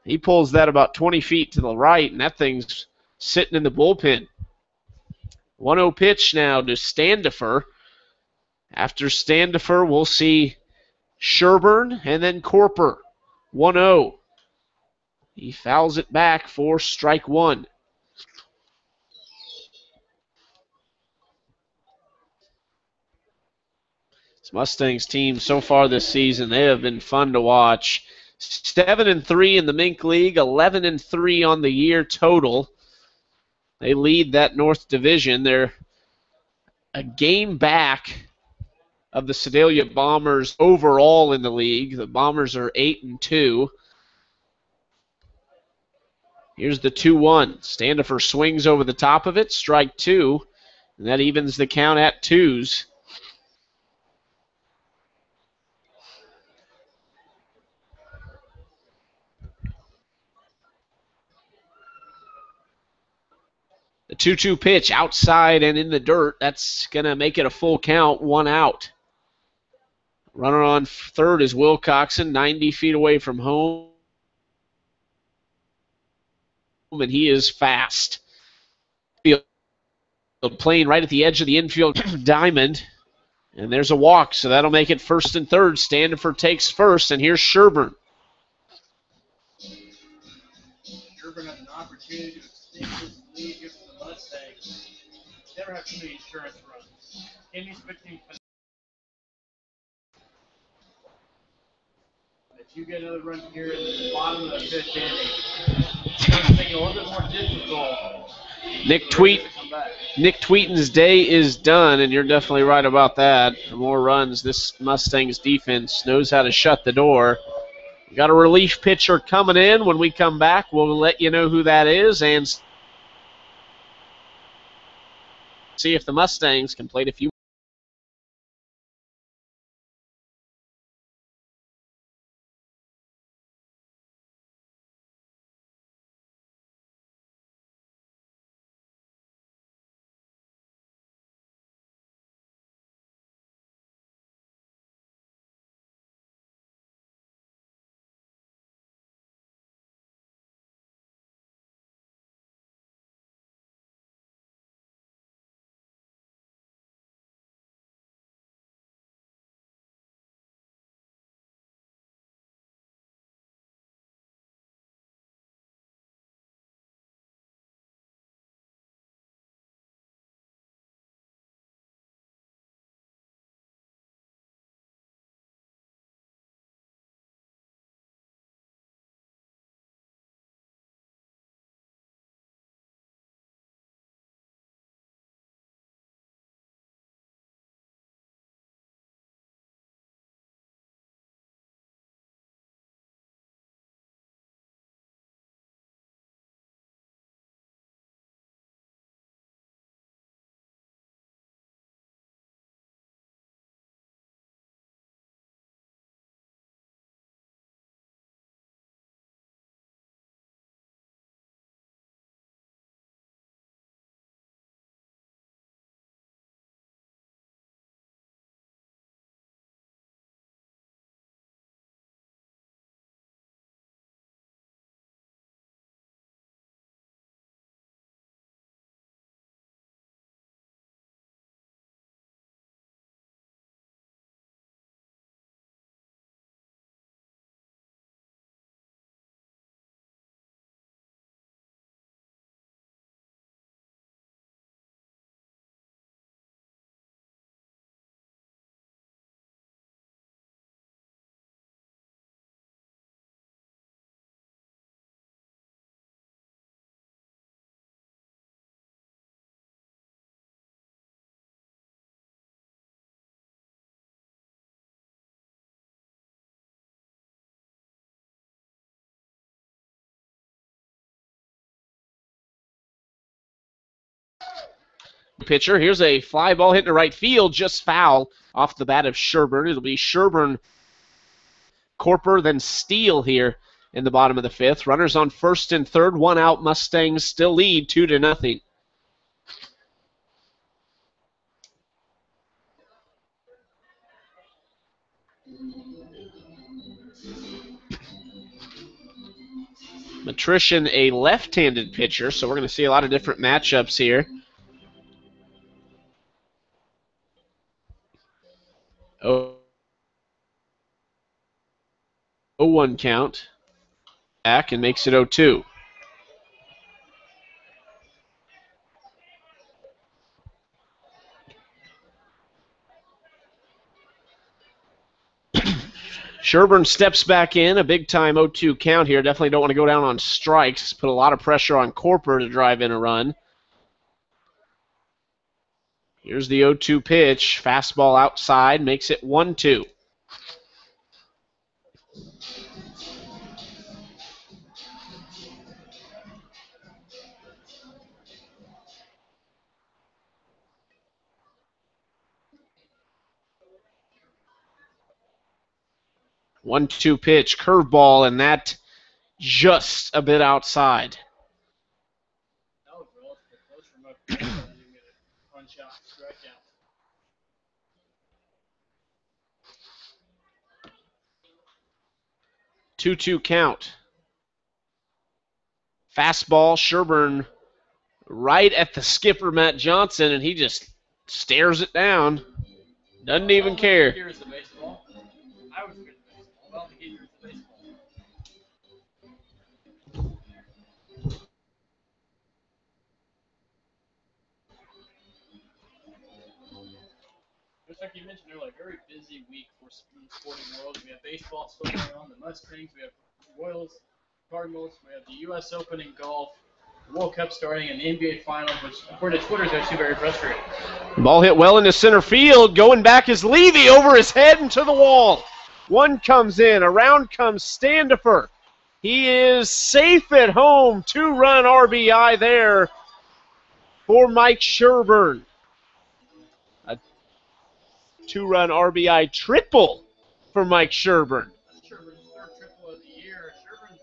he pulls that about 20 feet to the right, and that thing's sitting in the bullpen. 1-0 pitch now to Standifer. After Standifer, we'll see Sherburne and then Corper. 1-0. He fouls it back for strike 1. This Mustangs team so far this season, they have been fun to watch. 7-3 in the Mink League, 11-3 on the year total. They lead that North Division. They're a game back of the Sedalia Bombers overall in the league. The Bombers are 8-2. Here's the 2-1. Standifer swings over the top of it, strike two, and that evens the count at twos. The 2-2 pitch outside and in the dirt. That's going to make it a full count, one out. Runner on third is Wilcoxon, 90 feet away from home, and he is fast. Playing right at the edge of the infield diamond, and there's a walk, so that'll make it first and third. Standifer takes first, and here's Sherburne. Sherburne has an opportunity to extend his lead here for the Mustangs. Never have too many insurance runs. Kenny's pitching. If you get another run here at the bottom of the fifth inning, it's going to make it a little bit more difficult. Nick Tweeton's day is done, and you're definitely right about that. For more runs, this Mustangs defense knows how to shut the door. We got a relief pitcher coming in. When we come back, we'll let you know who that is and see if the Mustangs can play a few. Pitcher. Here's a fly ball hit to right field, just foul off the bat of Sherburne. It'll be Sherburne, Corper, then Steele here in the bottom of the fifth. Runners on first and third, one out. Mustangs still lead 2-0. Matrician, a left-handed pitcher, so we're going to see a lot of different matchups here. 0-1 count. Back and makes it 0-2. Sherburne steps back in, a big-time 0-2 count here. Definitely don't want to go down on strikes. Put a lot of pressure on Corper to drive in a run. Here's the 0-2 pitch. Fastball outside makes it 1-2. One-two pitch, curveball, and that just a bit outside. That was relatively close from up there. I didn't get a punch out strikeout. 2-2 count. Fastball, Sherburne right at the skipper, Matt Johnson, and he just stares it down. Doesn't even care. Here's the baseball. I was good at baseball. I don't think he hears the baseball. Just like you mentioned earlier, very busy week for the sporting world. We have baseball still going on, the Mustangs, we have Royals, Cardinals, we have the U.S. Open in golf, the World Cup starting, and the NBA Finals, which according to Twitter is actually very frustrating. Ball hit well into center field. Going back is Levy over his head into the wall. One comes in. Around comes Standifer. He is safe at home. 2-run RBI there for Mike Sherburne. A 2-run RBI triple for Mike Sherburne. Sherburne's third triple of the year. Sherburne's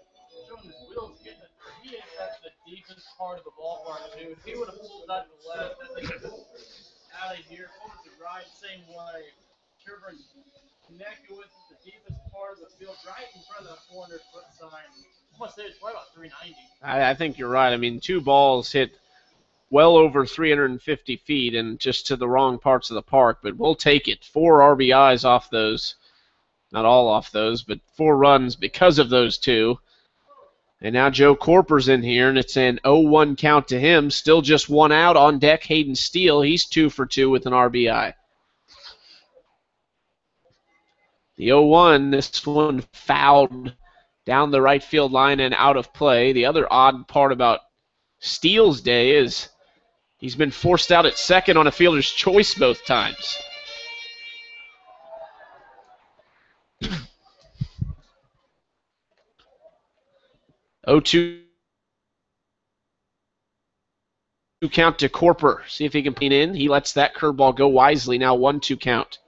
showing his wheels getting it. He is at the deepest part of the ballpark, too. If he would have pulled out to the left, I think out of here, pulled it to right, same way. Sherburne connected with the deepest part of the field, right in front of that 400-foot sign. I must say it's right about 390. I think you're right. I mean, two balls hit well over 350 feet and just to the wrong parts of the park, but we'll take it. 4 RBIs off those. Not all off those, but 4 runs because of those two. And now Joe Corper's in here, and it's an 0-1 count to him. Still just 1 out on deck. Hayden Steele, he's 2 for 2 with an RBI. The 0-1, this one fouled down the right field line and out of play. The other odd part about Steele's day is he's been forced out at second on a fielder's choice both times. (0-2) count to Corper. See if he can pin in. He lets that curveball go wisely. Now 1-2 count.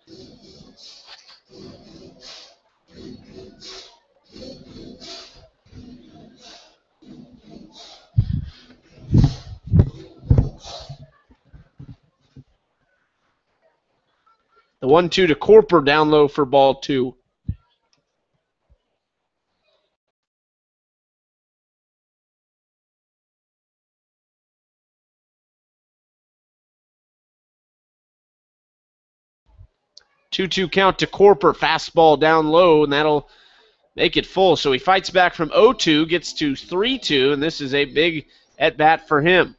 The 1-2 to Corper down low for ball 2. Two count to Corper. Fastball down low, and that'll make it full. So he fights back from 0-2, gets to 3-2, and this is a big at-bat for him.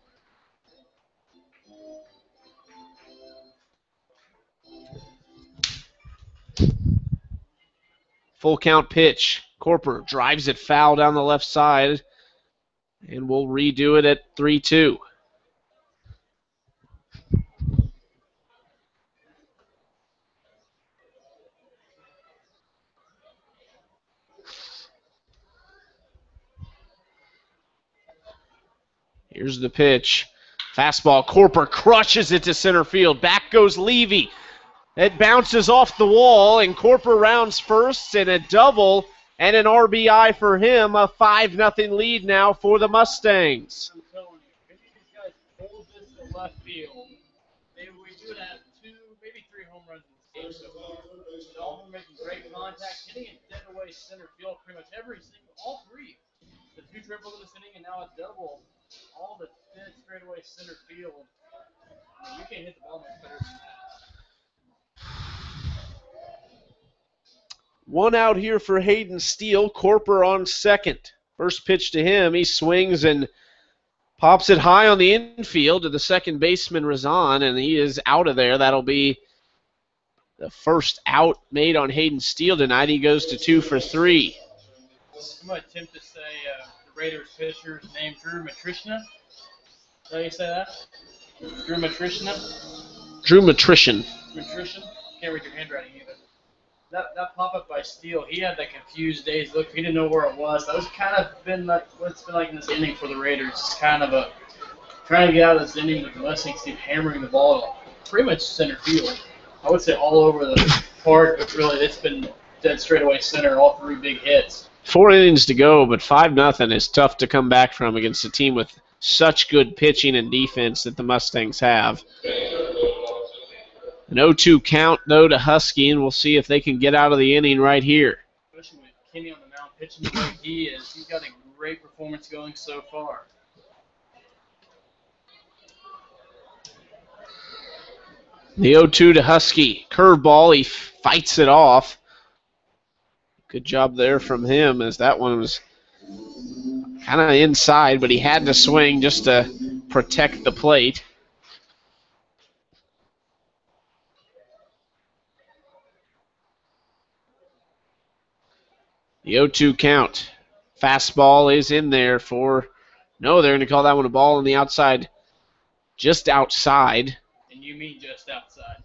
Full count pitch. Corper drives it foul down the left side, and we'll redo it at 3-2. Here's the pitch. Fastball. Corper crushes it to center field. Back goes Levy. It bounces off the wall, and Corper rounds first, and a double and an RBI for him. A 5-0 lead now for the Mustangs. I'm telling you, if these guys hold this to left field, maybe we would have 2, maybe 3 home runs in this game so far. All of them making great contact, hitting it dead away center field pretty much all 3. The 2 triples in this inning and now a double. All the dead straightaway center field. I mean, you can't hit the ball much better than that. 1 out here for Hayden Steele. Corper on second. First pitch to him. He swings and pops it high on the infield to the second baseman, Razan, and he is out of there. That'll be the first out made on Hayden Steele tonight. He goes to 2 for 3. I'm going to attempt to say the Raiders pitcher's name, Drew Matrishna. Is that how you say that? Drew Matrishna? Drew Matrician. Nutrition? Can't read your handwriting either. That pop up by Steele, he had that confused dazed look. He didn't know where it was. That was kind of been like what it's been like in this inning for the Raiders. It's kind of a trying to get out of this inning with the Mustangs keep hammering the ball pretty much center field. I would say all over the park, but really it's been dead straightaway center, all three big hits. 4 innings to go, but 5-0 is tough to come back from against a team with such good pitching and defense that the Mustangs have. An 0-2 count, though, to Husky, and we'll see if they can get out of the inning right here. Especially with Kenny on the mound pitching the way he is. He's got a great performance going so far. The 0-2 to Husky. Curveball, he fights it off. Good job there from him, as that one was kind of inside, but he had to swing just to protect the plate. The 0-2 count. Fastball is in there for, no, they're going to call that one a ball on the outside, just outside. And you mean just outside.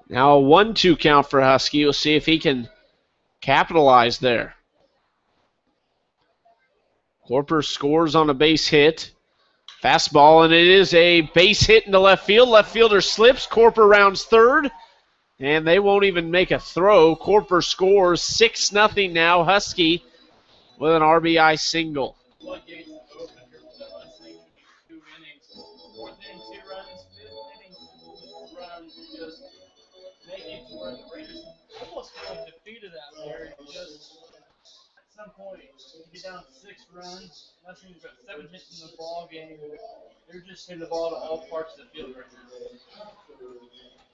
Now a 1-2 count for Husky. We'll see if he can capitalize there. Corper scores on a base hit. Fastball, and it is a base hit into left field. Left fielder slips. Corper rounds third. And they won't even make a throw. Corper scores 6-0 now. Husky with an RBI single. Floodgates open here for the Mustangs. 2 innings. 4th inning, 2 runs. 5th inning, 4 runs. Just making it to where the Raiders almost feeling defeated out there. Just at some point, you get down to 6 runs. Mustangs got 7 hits in the ball game. They're just hitting the ball to all parts of the field right now.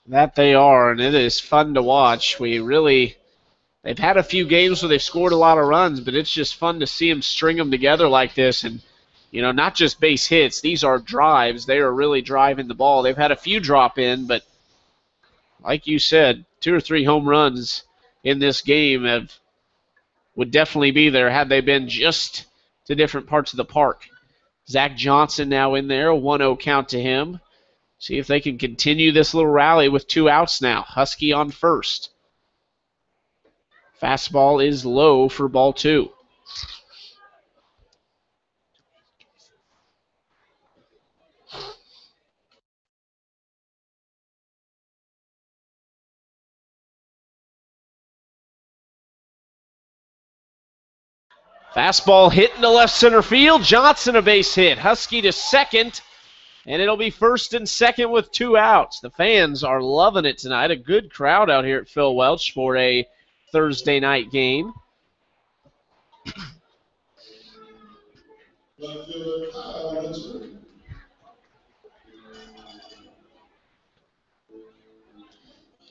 That they are, and it is fun to watch. They've had a few games where they've scored a lot of runs, but it's just fun to see them string them together like this. And, you know, not just base hits. These are drives. They are really driving the ball. They've had a few drop in, but like you said, 2 or 3 home runs in this game would definitely be there had they been just to different parts of the park. Zach Johnson now in there, a 1-0 count to him. See if they can continue this little rally with 2 outs now. Husky on first. Fastball is low for ball 2. Fastball hit into left center field. Johnson a base hit. Husky to second. And it'll be first and second with 2 outs. The fans are loving it tonight. A good crowd out here at Phil Welch for a Thursday night game.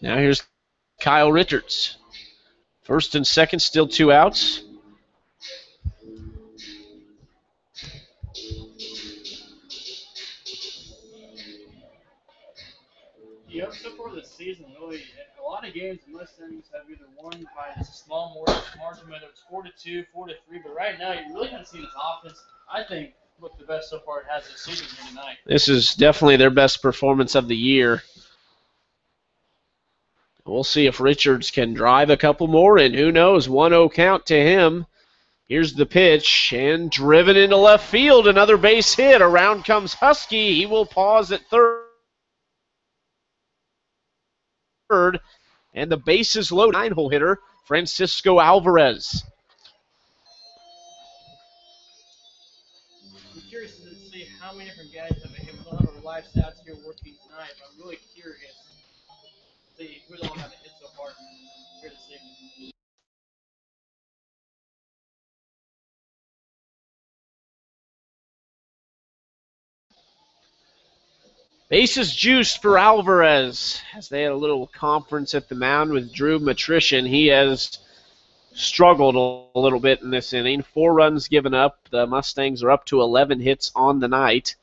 Now here's Kyle Richards. First and second, still 2 outs. Yep, so far this season, really, a lot of games the Mustangs have either won by just a small margin, whether it's 4-2, 4-3, but right now you really haven't seen this offense, I think, look the best so far it has this season here tonight. This is definitely their best performance of the year. We'll see if Richards can drive a couple more, and who knows, 1-0 count to him. Here's the pitch, and driven into left field, another base hit. Around comes Husky. He will pause at third. And the bases loaded. 9-hole hitter, Francisco Alvarez. I'm curious to see how many different guys have a hit. We don't have our live stats here working tonight, but I'm really curious to see who's all got a hit so far here this evening. Bases juiced for Alvarez as they had a little conference at the mound with Drew Matrician. He has struggled a little bit in this inning. 4 runs given up. The Mustangs are up to 11 hits on the night.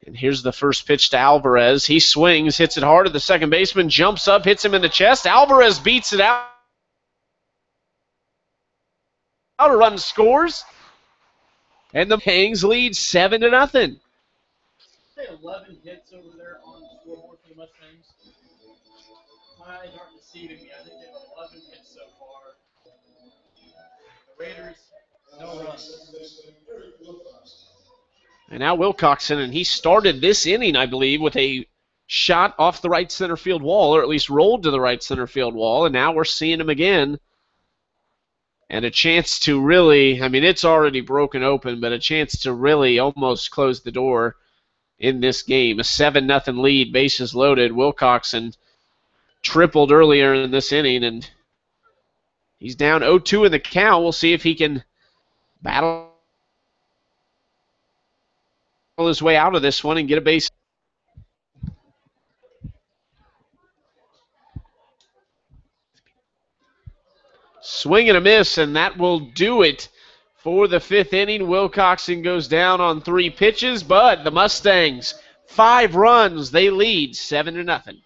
And here's the first pitch to Alvarez. He swings, hits it hard at the second baseman, jumps up, hits him in the chest. Alvarez beats it out. A run scores. And the Mustangs lead 7-0. 11 hits over there on the scoreboard for the My eyes aren't deceiving me. I think they have 11 hits so far. The Raiders, no runs. And now Wilcoxon, and he started this inning, I believe, with a shot off the right center field wall, or at least rolled to the right center field wall, and now we're seeing him again. And a chance to really, I mean, it's already broken open, but a chance to really almost close the door in this game. A 7-0 lead, bases loaded. Wilcoxon tripled earlier in this inning, and he's down 0-2 in the count. We'll see if he can battle his way out of this one and get a base. Swing and a miss, and that will do it for the fifth inning. Wilcoxon goes down on 3 pitches, but the Mustangs, 5 runs, they lead 7-0.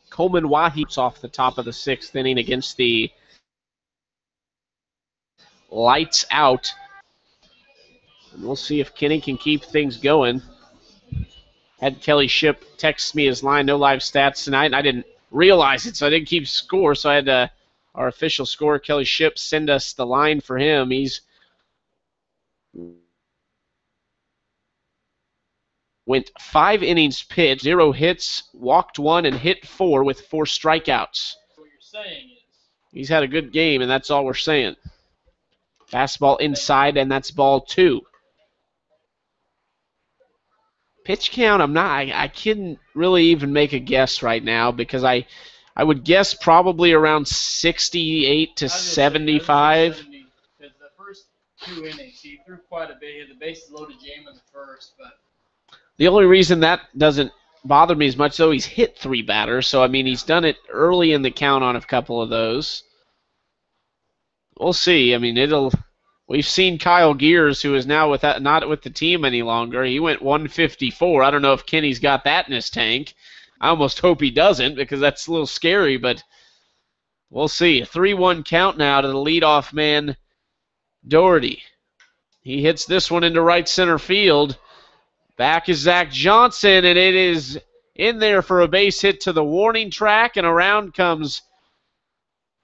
Coleman Wahi off the top of the 6th inning against the Lights Out. And we'll see if Kenny can keep things going. Had Kelly Ship text me his line, no live stats tonight, and I didn't realize it, so I didn't keep score. So I had our official scorer, Kelly Ship, send us the line for him. He's went 5 innings pitched, 0 hits, walked 1, and hit 4 with 4 strikeouts. What you're saying is he's had a good game, and that's all we're saying. Fastball inside, and that's ball 2. Pitch count, I couldn't really even make a guess right now because I would guess probably around 68 to 75. Because the first 2 innings, he threw quite a bit. He had the bases loaded jam in the first, but the only reason that doesn't bother me as much, though, he's hit 3 batters. So, I mean, he's done it early in the count on a couple of those. We'll see. I mean, we've seen Kyle Gears, who is now not with the team any longer. He went 154. I don't know if Kenny's got that in his tank. I almost hope he doesn't because that's a little scary, but we'll see. A 3-1 count now to the leadoff man, Doherty. He hits this one into right center field. Back is Zach Johnson, and it is in there for a base hit to the warning track, and around comes,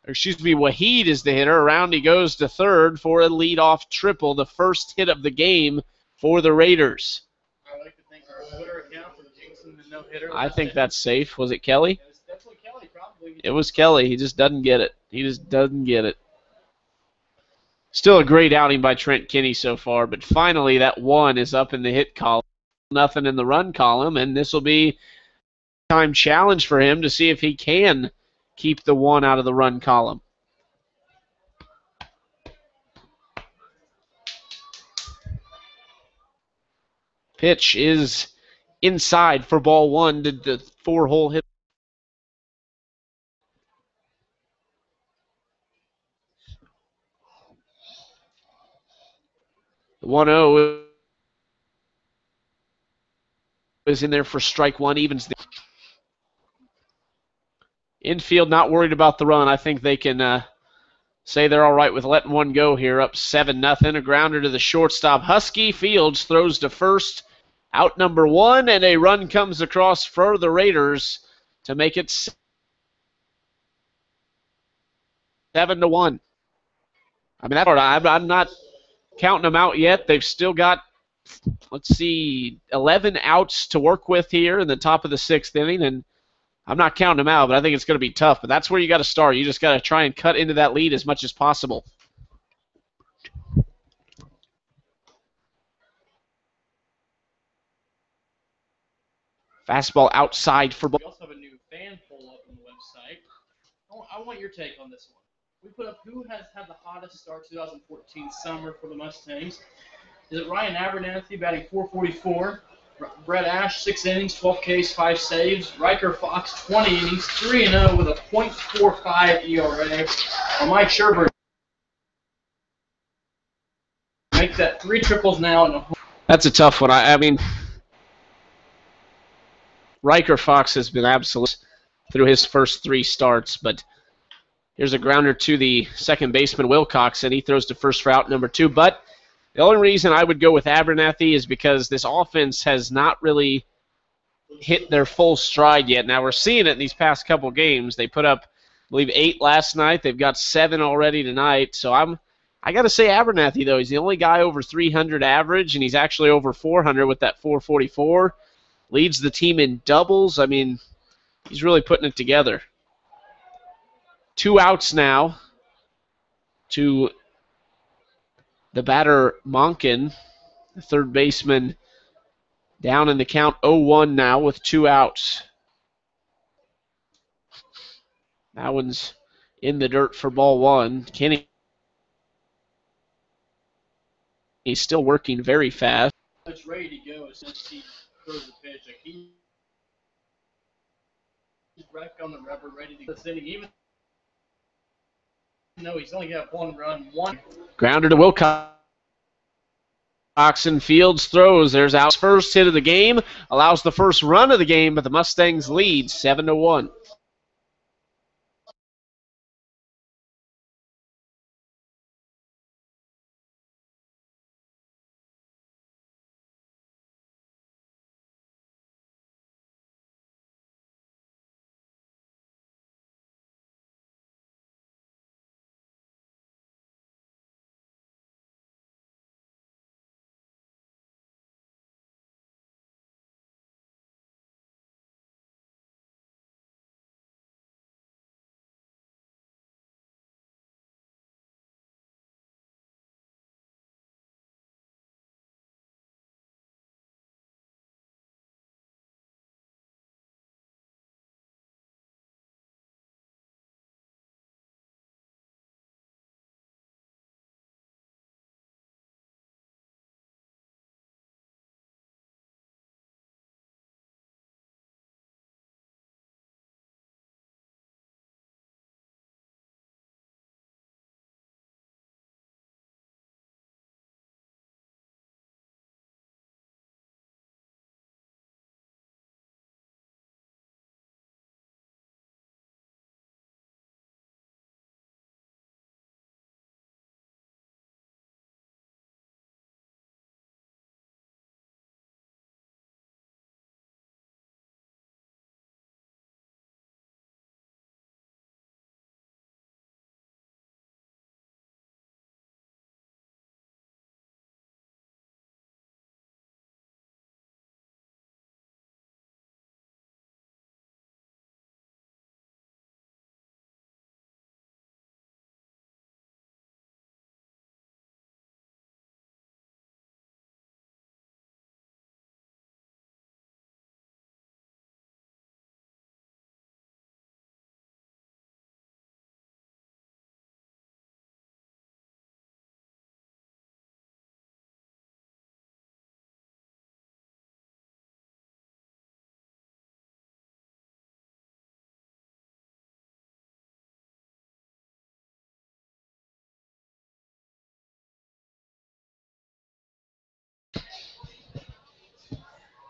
Waheed is the hitter. Around he goes to third for a leadoff triple, the first hit of the game for the Raiders. I like to think our Twitter account for the Jinxon and no-hitter. I think that's safe. Was it Kelly? It was definitely Kelly, probably. It was Kelly. He just doesn't get it. He just doesn't get it. Still a great outing by Trent Kinney so far, but finally that 1 is up in the hit column. Nothing in the run column, and this will be time challenge for him to see if he can keep the one out of the run column. Pitch is inside for ball one. Did the 4-hole hit? The 1-0 is in there for strike one, evens the infield. Not worried about the run. I think they can say they're all right with letting one go here. Up 7-0. A grounder to the shortstop. Husky. Fields throws to first. Out number one, and a run comes across for the Raiders to make it 7-1. I mean, I'm not counting them out yet. They've still got, let's see, 11 outs to work with here in the top of the sixth inning, and I'm not counting them out, but I think it's going to be tough. But that's where you got to start. You just got to try and cut into that lead as much as possible. Fastball outside for ball. We also have a new fan poll up on the website. I want your take on this one. We put up who has had the hottest start 2014 summer for the Mustangs. Is it Ryan Abernathy batting .444? Brett Ash, 6 innings, 12 Ks, 5 saves. Riker Fox, 20 innings, 3-0 with a .45 ERA. Or Mike Sherburne make that 3 triples now. And That's a tough one. I mean, Riker Fox has been absolute through his first 3 starts, but here's a grounder to the second baseman, Wilcox, and he throws to first for out number 2. But the only reason I would go with Abernathy is because this offense has not really hit their full stride yet. Now, we're seeing it in these past couple games. They put up, I believe, 8 last night. They've got 7 already tonight. So I got to say Abernathy, though. He's the only guy over 300 average, and he's actually over 400 with that .444. Leads the team in doubles. I mean, he's really putting it together. 2 outs now to the batter, Monken, the third baseman, down in the count 0-1 now with 2 outs. That one's in the dirt for ball one. Kenny, he's still working very fast. it's ready to go as soon as he throws the pitch. Like he's back on the rubber, ready to go. This inning, even though he's only got 1 run, 1. Grounder to Wilcox. Oxen Fields throws. There's Al's first hit of the game. Allows the first run of the game, but the Mustangs lead 7-1.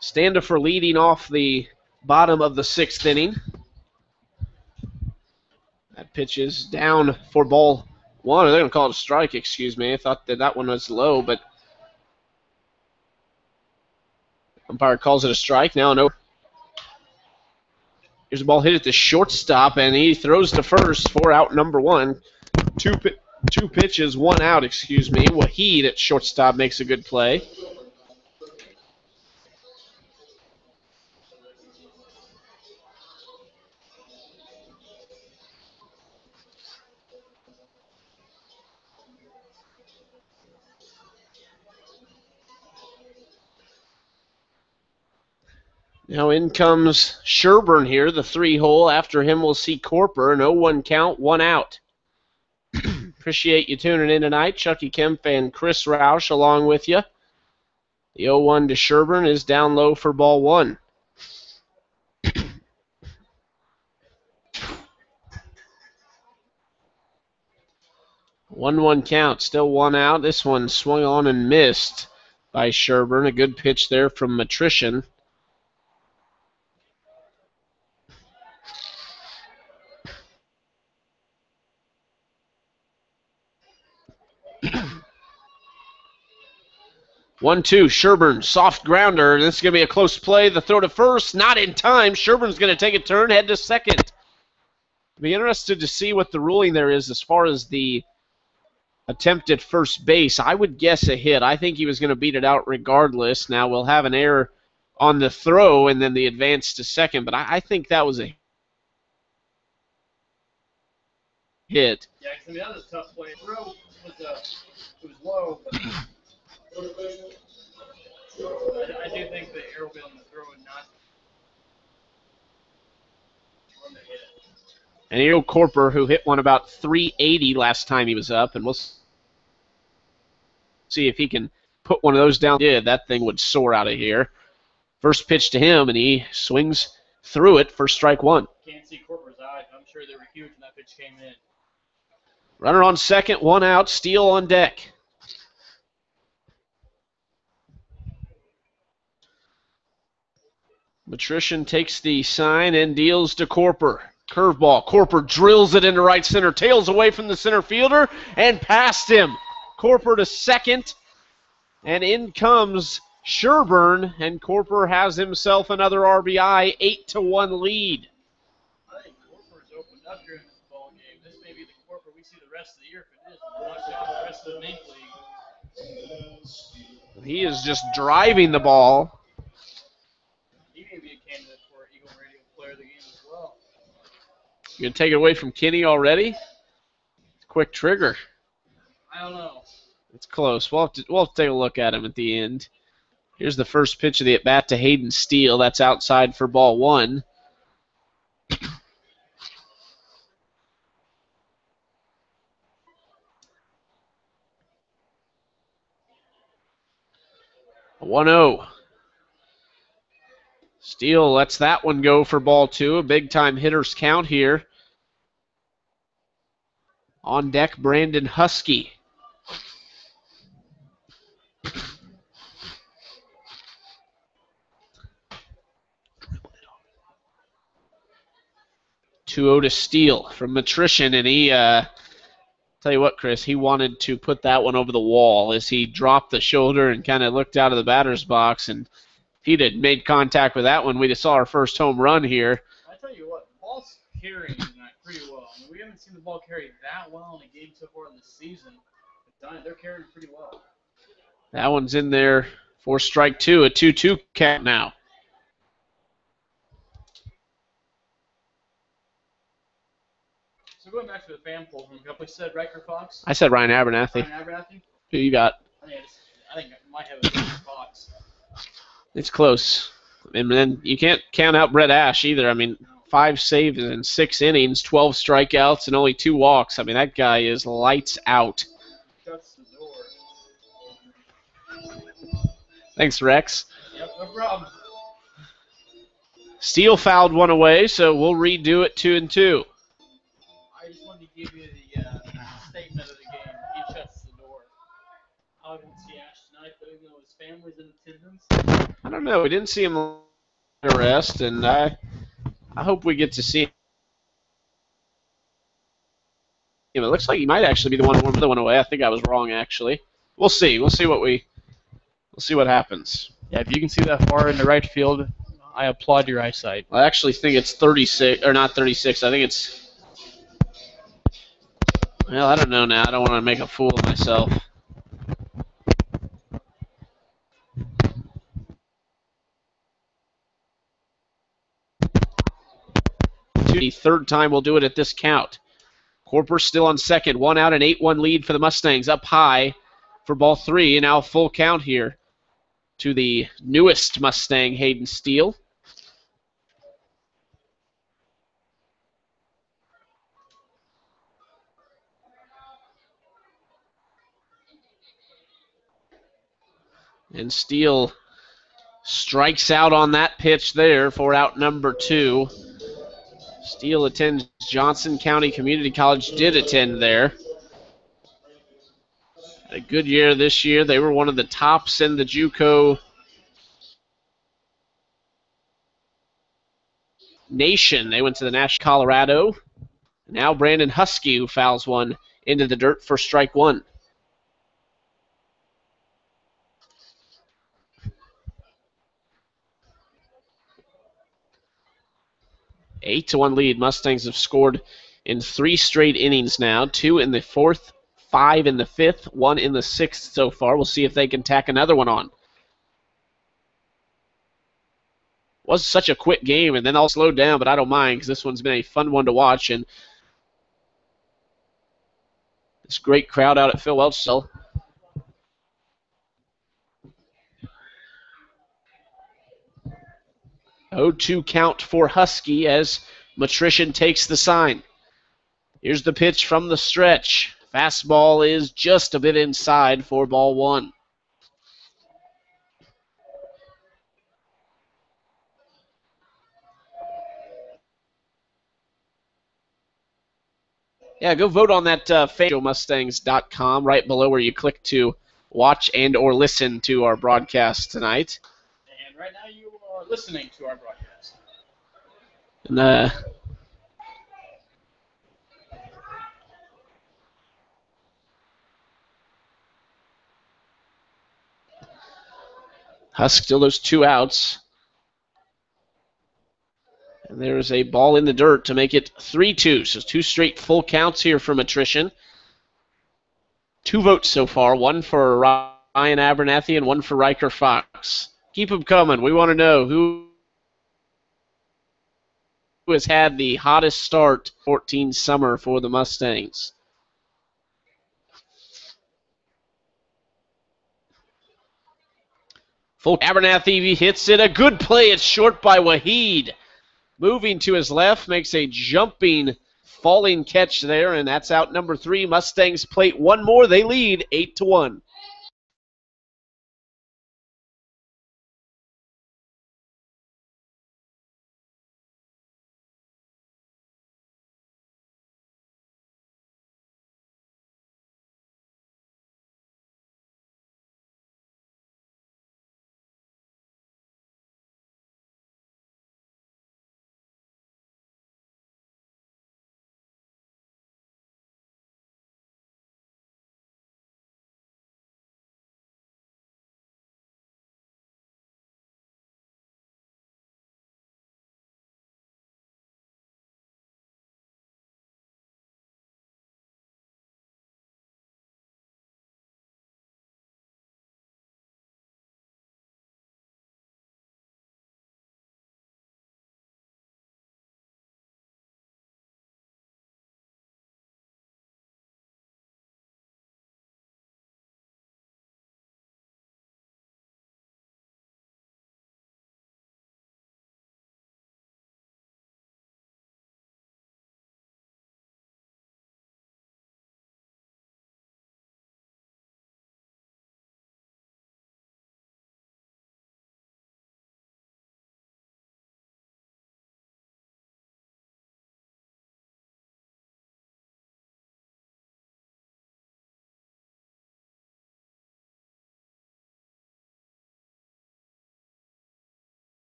Standifer leading off the bottom of the 6th inning. That pitch is down for ball 1. They're going to call it a strike, excuse me. I thought that one was low, but umpire calls it a strike. Now no. Here's the ball hit at the shortstop, and he throws to first for out number 1. Two pitches, 1 out, excuse me. Waheed at shortstop makes a good play. Now in comes Sherburne here, the 3-hole. After him, we'll see Corper. An 0-1 count, 1 out. Appreciate you tuning in tonight. Chucky Kemp and Chris Roush along with you. The 0-1 to Sherburne is down low for ball 1. 1-1 count, still 1 out. This one swung on and missed by Sherburne. A good pitch there from Matrician. One, two, Sherburne, soft grounder. This is going to be a close play. The throw to first, not in time. Sherburne's going to take a turn, head to second. Be interested to see what the ruling there is as far as the attempt at first base. I would guess a hit. I think he was going to beat it out regardless. Now we'll have an error on the throw and then the advance to second, but I think that was a hit. Yeah, because I mean, that was a tough play. The throw was it was low, but I do think the arrow bit on the throw would not run the hit. And Ariel Corper, who hit one about 380 last time he was up, and we'll see if he can put one of those down. Yeah, that thing would soar out of here. First pitch to him, and he swings through it for strike 1. Can't see Corper's eyes. I'm sure they were huge when that pitch came in. Runner on second, 1 out, Steele on deck. Matrician takes the sign and deals to Corper. Curveball. Corper drills it into right center, tails away from the center fielder, and past him. Corper to second, and in comes Sherburne, and Corper has himself another RBI, 8-1 lead. I think Corper's opened up here in this ball game. This may be the Corper we see the rest of the year if it is. Watch out the rest of the Main League. He is just driving the ball. He may be a candidate for Eagle Radio Player of the Game as well. You gonna take it away from Kinney already? Quick trigger. I don't know. It's close. We'll have to take a look at him at the end. Here's the first pitch of the at-bat to Hayden Steele. That's outside for ball 1. 1-0. Steele lets that one go for ball 2. A big-time hitter's count here. On deck, Brandon Husky. Two-0 to Steele from Matrician, and he, tell you what, Chris, he wanted to put that one over the wall as he dropped the shoulder and kind of looked out of the batter's box, and if he'd had made contact with that one, we'd have saw our first home run here. I tell you what, the ball's carrying tonight pretty well. I mean, we haven't seen the ball carry that well in a game so far in the season. But they're carrying pretty well. That one's in there for strike 2, a 2-2 count now. So going back to the fan poll, we said Riker Fox. I said Ryan Abernathy. Ryan Abernathy? Who you got? I think I might have a Fox. It's close. And then you can't count out Brett Ash either. I mean, 5 saves in 6 innings, 12 strikeouts, and only 2 walks. I mean, that guy is lights out. Shuts the door. Thanks, Rex. Yep, no problem. Steele fouled one away, so we'll redo it 2-2. I just wanted to give you the statement of the game. He shuts the door. I didn't see Ash tonight, but even though his families in attendance? I don't know. We didn't see him arrest, and I hope we get to see him. It looks like he might actually be the one who warmed the other one away. I think I was wrong, actually. We'll see. We'll see what happens. Yeah, if you can see that far in the right field, I applaud your eyesight. I actually think it's 36, or not 36. I think it's. Well, I don't know now. I don't want to make a fool of myself. The third time we'll do it at this count. Corpus still on second. 1 out, an 8-1 lead for the Mustangs. Up high for ball 3. And now full count here to the newest Mustang, Hayden Steele. And Steele strikes out on that pitch there for out number 2. Steele attends Johnson County Community College, did attend there. Had a good year this year. They were one of the tops in the JUCO nation. They went to the National Colorado. Now Brandon Husky, who fouls one into the dirt for strike 1. Eight to 1 lead. Mustangs have scored in 3 straight innings now. 2 in the 4th, 5 in the 5th, 1 in the 6th so far. We'll see if they can tack another one on. Was such a quick game, and then I'll slow down, but I don't mind because this one's been a fun one to watch. And this great crowd out at Phil Welch. 0-2 count for Husky as Matrician takes the sign. Here's the pitch from the stretch. Fastball is just a bit inside for ball 1. Yeah, go vote on that Mustangs.com right below where you click to watch and or listen to our broadcast tonight. And right now you are listening to our broadcast. And Husk still those 2 outs. And there is a ball in the dirt to make it 3-2. So 2 straight full counts here from Attrition. 2 votes so far, 1 for Ryan Abernathy and 1 for Riker Fox. Keep them coming. We want to know who has had the hottest start 14 summer for the Mustangs. Full Abernathy hits it. A good play. It's short by Waheed. Moving to his left, makes a jumping, falling catch there, and that's out number 3. Mustangs plate one more. They lead 8-1.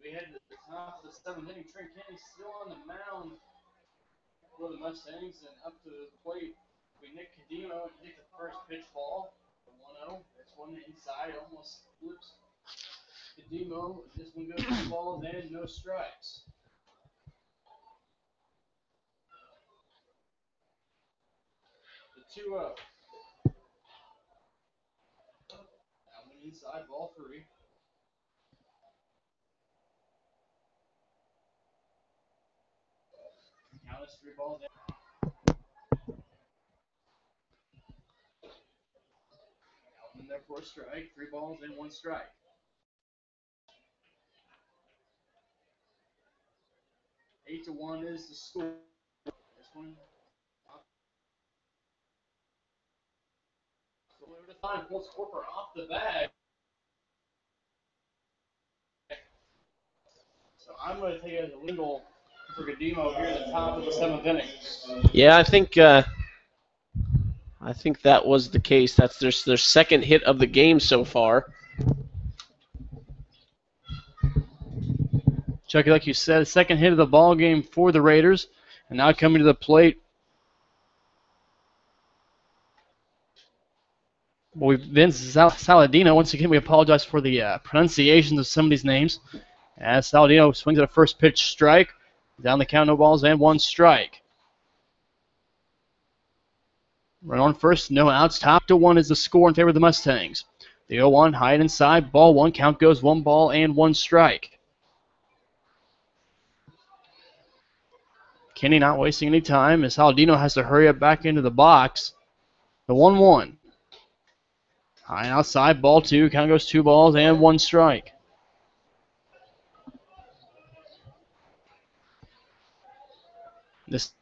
We head to the top of the seventh inning. Trent Kenny still on the mound for the Mustangs, and up to the plate. We Nick Cadimo hit the first pitch ball. 1-0. That's one inside, almost flips Cadimo. This one goes 2 balls and no strikes. The 2-0. That one inside, ball 3. Count is 3 balls. Out in there for a strike. 3 balls and 1 strike. 8-1 is the score. This one. Pulls Corper off the bag. So I'm going to take it as a legal for Cadimo here at the top of the 7th inning. Yeah, I think that was the case. That's their second hit of the game so far. Chucky, like you said, second hit of the ball game for the Raiders. And now coming to the plate. Vince Saladino. Once again, we apologize for the pronunciations of some of these names. As Saladino swings at a first pitch strike. Down the count, no balls and 1 strike. Run on first, no outs. Top to 1 is the score in favor of the Mustangs. The 0-1 high and inside, ball 1. Count goes 1 ball and 1 strike. Kenny not wasting any time as Saladino has to hurry up back into the box. The 1-1. High and outside, ball 2. Count goes 2 balls and 1 strike. This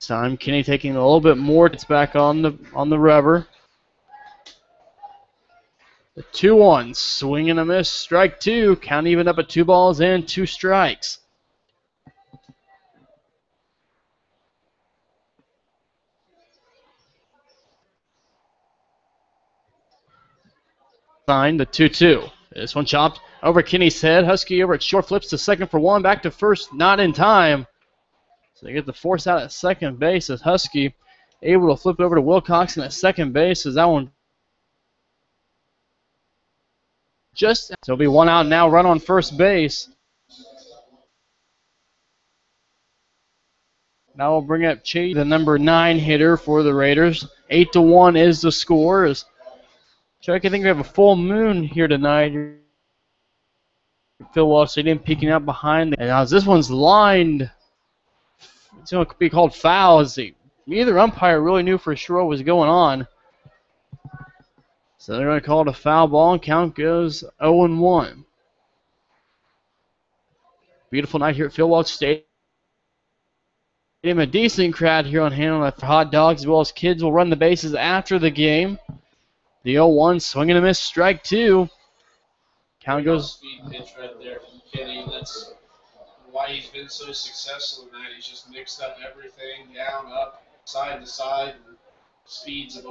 time, Kenny taking a little bit more. It's back on the rubber. The 2-1, swing and a miss, strike 2. Count even up at 2 balls and 2 strikes. The 2-2. This one chopped over Kenny's head. Husky over at short, flips to second for 1. Back to first, not in time. So they get the force out at second base as Husky able to flip it over to Wilcoxon at second base as that one just. So it'll be 1 out now, run on first base. Now we'll bring up Chase, the number 9 hitter for the Raiders. 8-1 is the score. Chuck, I think we have a full moon here tonight. Phil Walsh Stadium peeking out behind. And as this one's lined, it's going to be called foul. As neither umpire really knew for sure what was going on. So they're going to call it a foul ball, and count goes 0-1. Beautiful night here at Phil Walsh Stadium. A decent crowd here on hand for hot dogs as well as kids will run the bases after the game. The 0-1, swing and a miss, strike 2. Count goes. Speed pitch right there from Kenny. That's why he's been so successful tonight. He's just mixed up everything, down, up, side to side, and speeds have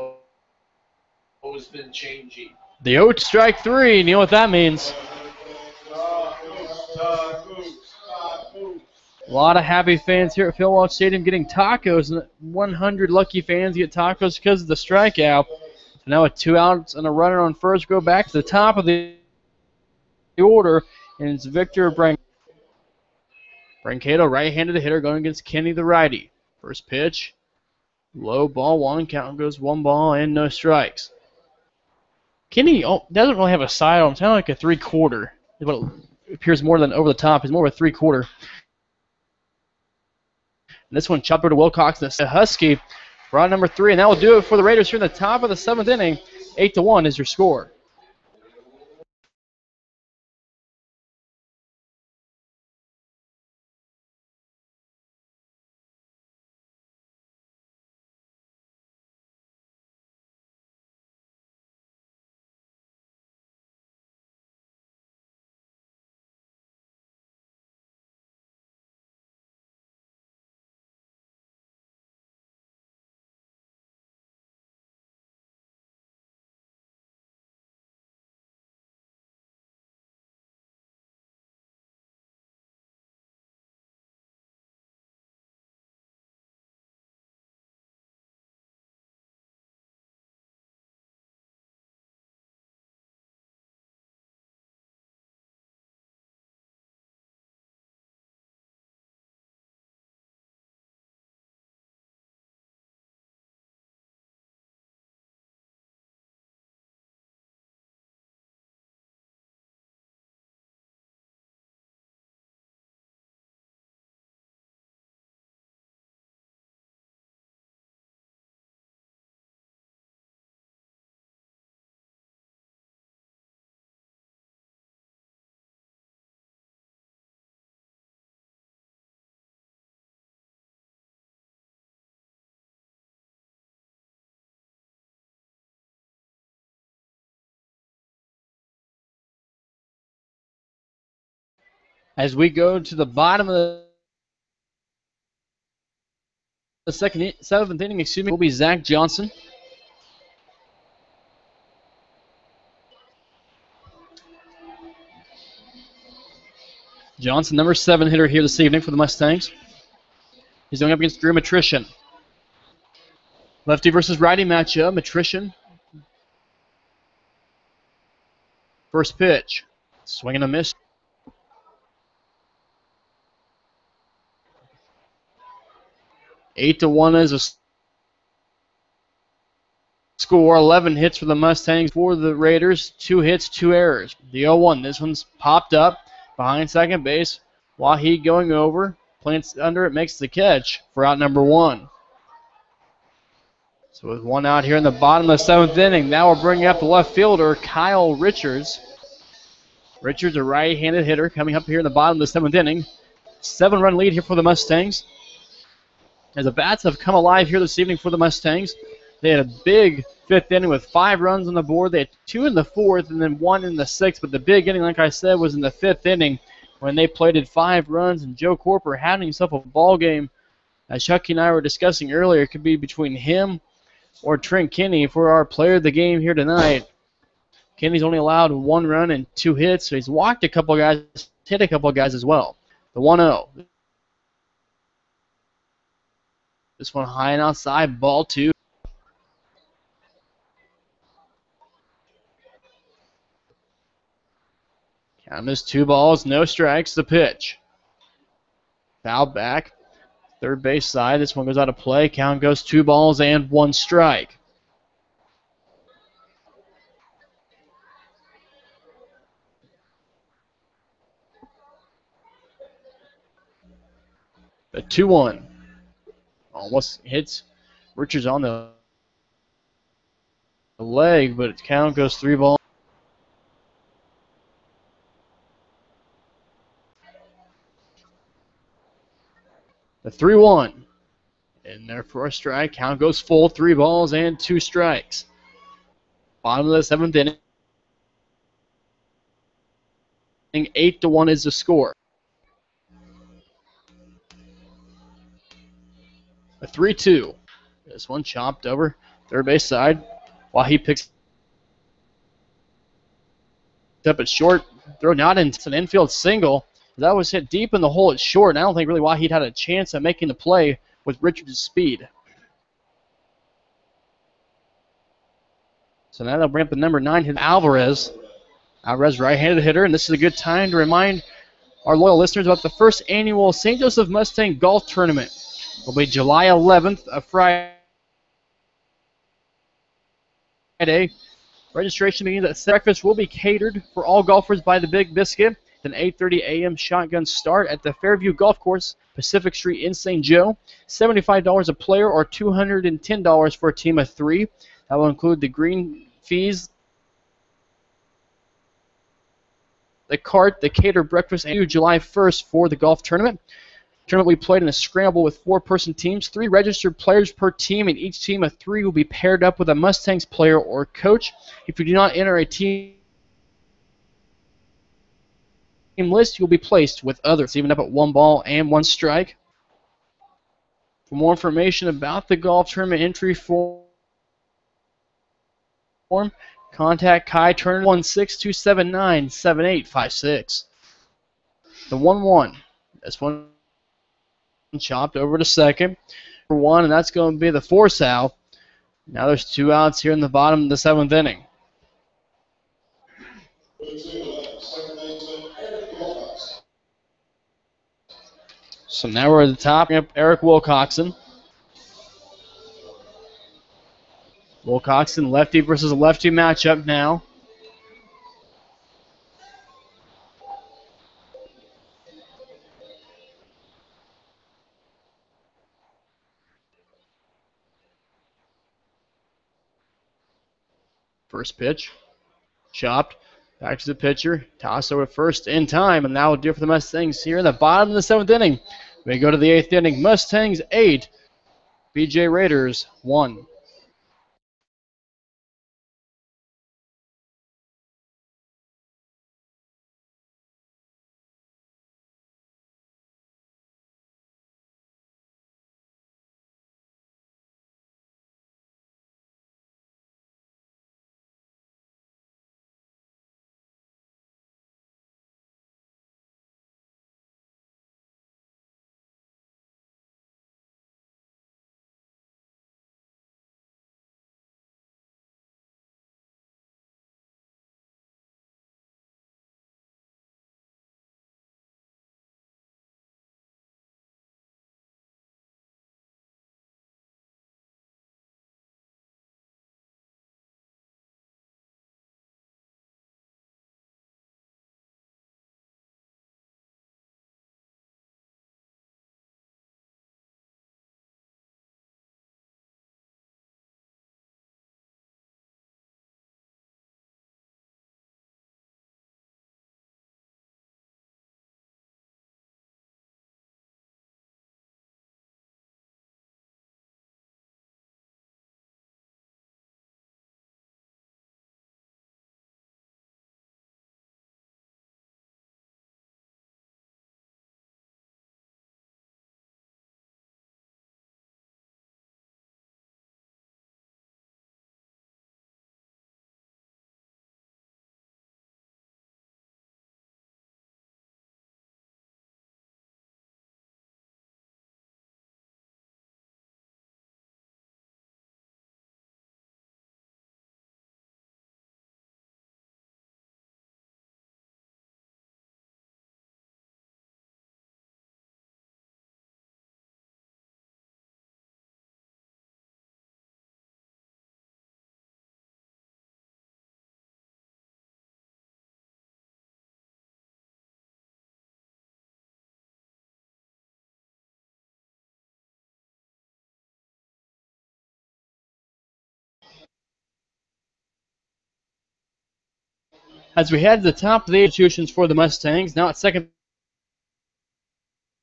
always been changing. The 0 strike 3. You know what that means. A lot of happy fans here at Phil Walsh Stadium getting tacos. 100 lucky fans get tacos because of the strikeout. So now with 2 outs and a runner on first, go back to the top of the order, and it's Victor Brancato, right-handed hitter, going against Kenny, the righty. First pitch, low, ball 1. Count goes 1 ball and no strikes. Kenny doesn't really have a side on. It's kind of like a 3/4. But it appears more than over the top. He's more of a 3/4. And this one chopped over to Wilcox. That's a Husky for out number 3. And that will do it for the Raiders here in the top of the 7th inning. 8-1 is your score. As we go to the bottom of the seventh inning, will be Zach Johnson. Johnson, number 7 hitter here this evening for the Mustangs. He's going up against Drew Matrician. Lefty versus righty matchup. Matrician. First pitch. Swing and a miss. Eight to 1 is a score. 11 hits for the Mustangs. For the Raiders, 2 hits, 2 errors. The 0-1. This one's popped up behind second base. Wahi going over. Plants under it, makes the catch for out number 1. So with 1 out here in the bottom of the 7th inning, now we're bringing up the left fielder, Kyle Richards. Richards, a right-handed hitter, coming up here in the bottom of the 7th inning. 7-run lead here for the Mustangs. As the bats have come alive here this evening for the Mustangs. They had a big 5th inning with 5 runs on the board. They had 2 in the 4th and then 1 in the 6th. But the big inning, like I said, was in the 5th inning when they plated 5 runs. And Joe Corper having himself a ball game. As Chucky and I were discussing earlier, it could be between him or Trent Kinney for our player of the game here tonight. Kinney's only allowed 1 run and 2 hits, so he's walked a couple guys, hit a couple guys as well. The 1-0. This one high and outside, ball 2. Count is 2 balls, no strikes. The pitch. Foul back. Third base side. This one goes out of play. Count goes 2 balls and 1 strike. The 2-1. Almost hits Richards on the leg, but count goes 3 balls. The 3-1. In there for a strike. Count goes full. 3 balls and 2 strikes. Bottom of the 7th inning. 8 to 1 is the score. A 3-2. This one chopped over third base side while he picks up at short. Throw not in. It's an infield single. That was hit deep in the hole at short, and I don't think really Waheed had a chance at making the play with Richards' speed. So now they'll bring up the number 9 hit, Alvarez. Alvarez, right-handed hitter, and this is a good time to remind our loyal listeners about the first annual St. Joseph Mustang Golf Tournament. It'll be July 11th, a Friday. Registration begins at 7. Breakfast will be catered for all golfers by the Big Biscuit. An 8:30 a.m. shotgun start at the Fairview Golf Course, Pacific Street in St. Joe. $75 a player or $210 for a team of 3. That will include the green fees, the cart, the catered breakfast, and July 1st for the golf tournament. Tournament will be played in a scramble with 4-person teams, 3 registered players per team, and each team of 3 will be paired up with a Mustangs player or coach. If you do not enter a team list, you'll be placed with others, even up at 1 ball and 1 strike. For more information about the golf tournament entry form, contact Kai Turner 16279-7856. The 1-1. This one chopped over to second for 1, and that's going to be the force out. Now there's 2 outs here in the bottom of the 7th inning. So now we're at the top. Eric Wilcoxon. Wilcoxon, lefty versus lefty matchup now. First pitch, chopped, back to the pitcher, toss over first in time, and that will do it for the Mustangs here in the bottom of the 7th inning. We go to the 8th inning. Mustangs 8, BJ Raiders 1. As we head to the top of the institutions for the Mustangs, now at second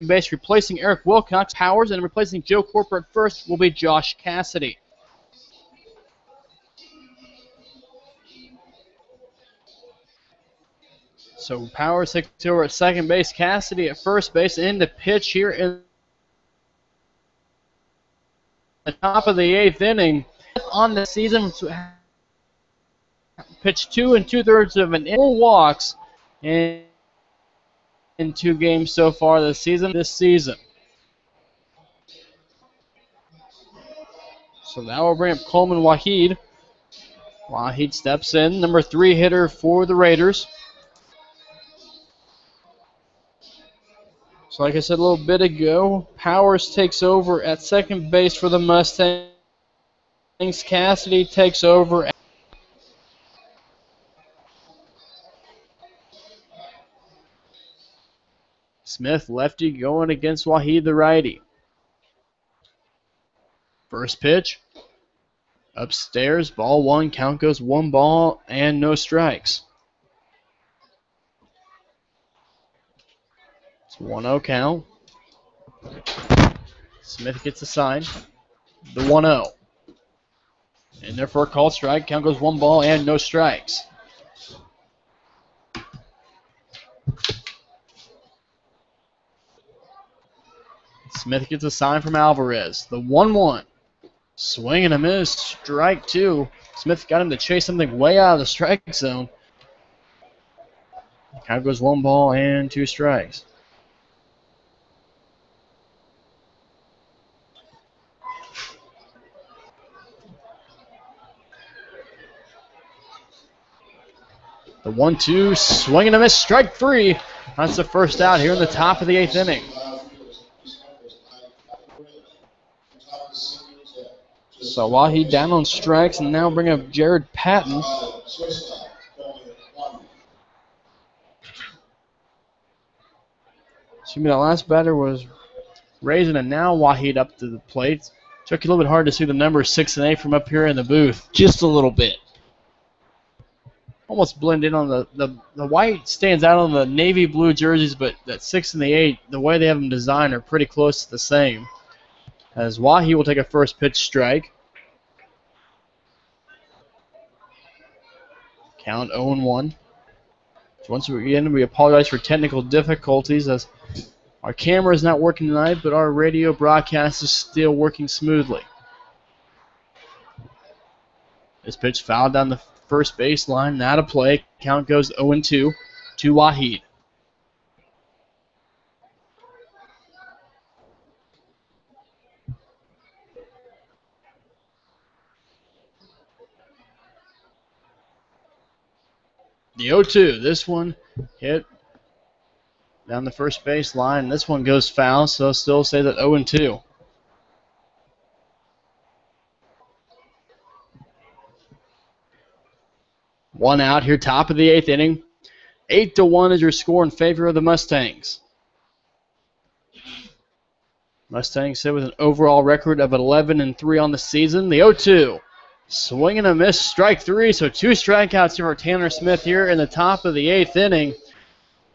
base, replacing Eric Wilcox, Powers, and replacing Joe Corper at first will be Josh Cassidy. So Powers takes over at second base, Cassidy at first base, and the pitch here in the top of the 8th inning. On the season, pitched 2 2/3 of an inning, 4 walks in 2 games so far this season. So now we'll bring up Coleman Waheed. Waheed steps in, number 3 hitter for the Raiders. So like I said a little bit ago, Powers takes over at second base for the Mustangs. Cassidy takes over. Smith, lefty, going against Waheed, the righty. First pitch. Upstairs, ball 1, count goes 1 ball and no strikes. It's 1-0 count. Smith gets a sign. The 1-0. And therefore, called strike. Count goes 1 ball and no strikes. Smith gets a sign from Alvarez. The 1-1. Swing and a miss. Strike 2. Smith got him to chase something way out of the strike zone. Count goes 1 ball and 2 strikes. The 1-2, swing and a miss, strike 3. That's the first out here in the top of the 8th inning. So Waheed down on strikes, and now bring up Jared Patton. Excuse me, that last batter was raising, and now Waheed up to the plate. Took you a little bit hard to see the numbers 6 and 8 from up here in the booth. Just a little bit. Almost blend in on the white stands out on the navy blue jerseys, but that 6 and the 8, the way they have them designed, are pretty close to the same. As Waheed will take a first pitch strike. Count 0-1. So once again, we apologize for technical difficulties as our camera is not working tonight, but our radio broadcast is still working smoothly. This pitch fouled down the first baseline, not a play. Count goes 0-2 to Waheed. The 0-2, this one hit down the first baseline. This one goes foul, so still say that 0-2. One out here, top of the 8th inning. 8-1 is your score in favor of the Mustangs. Mustangs sit with an overall record of 11-3 on the season. The 0-2. Swing and a miss, strike 3, so 2 strikeouts for Tanner Smith here in the top of the 8th inning.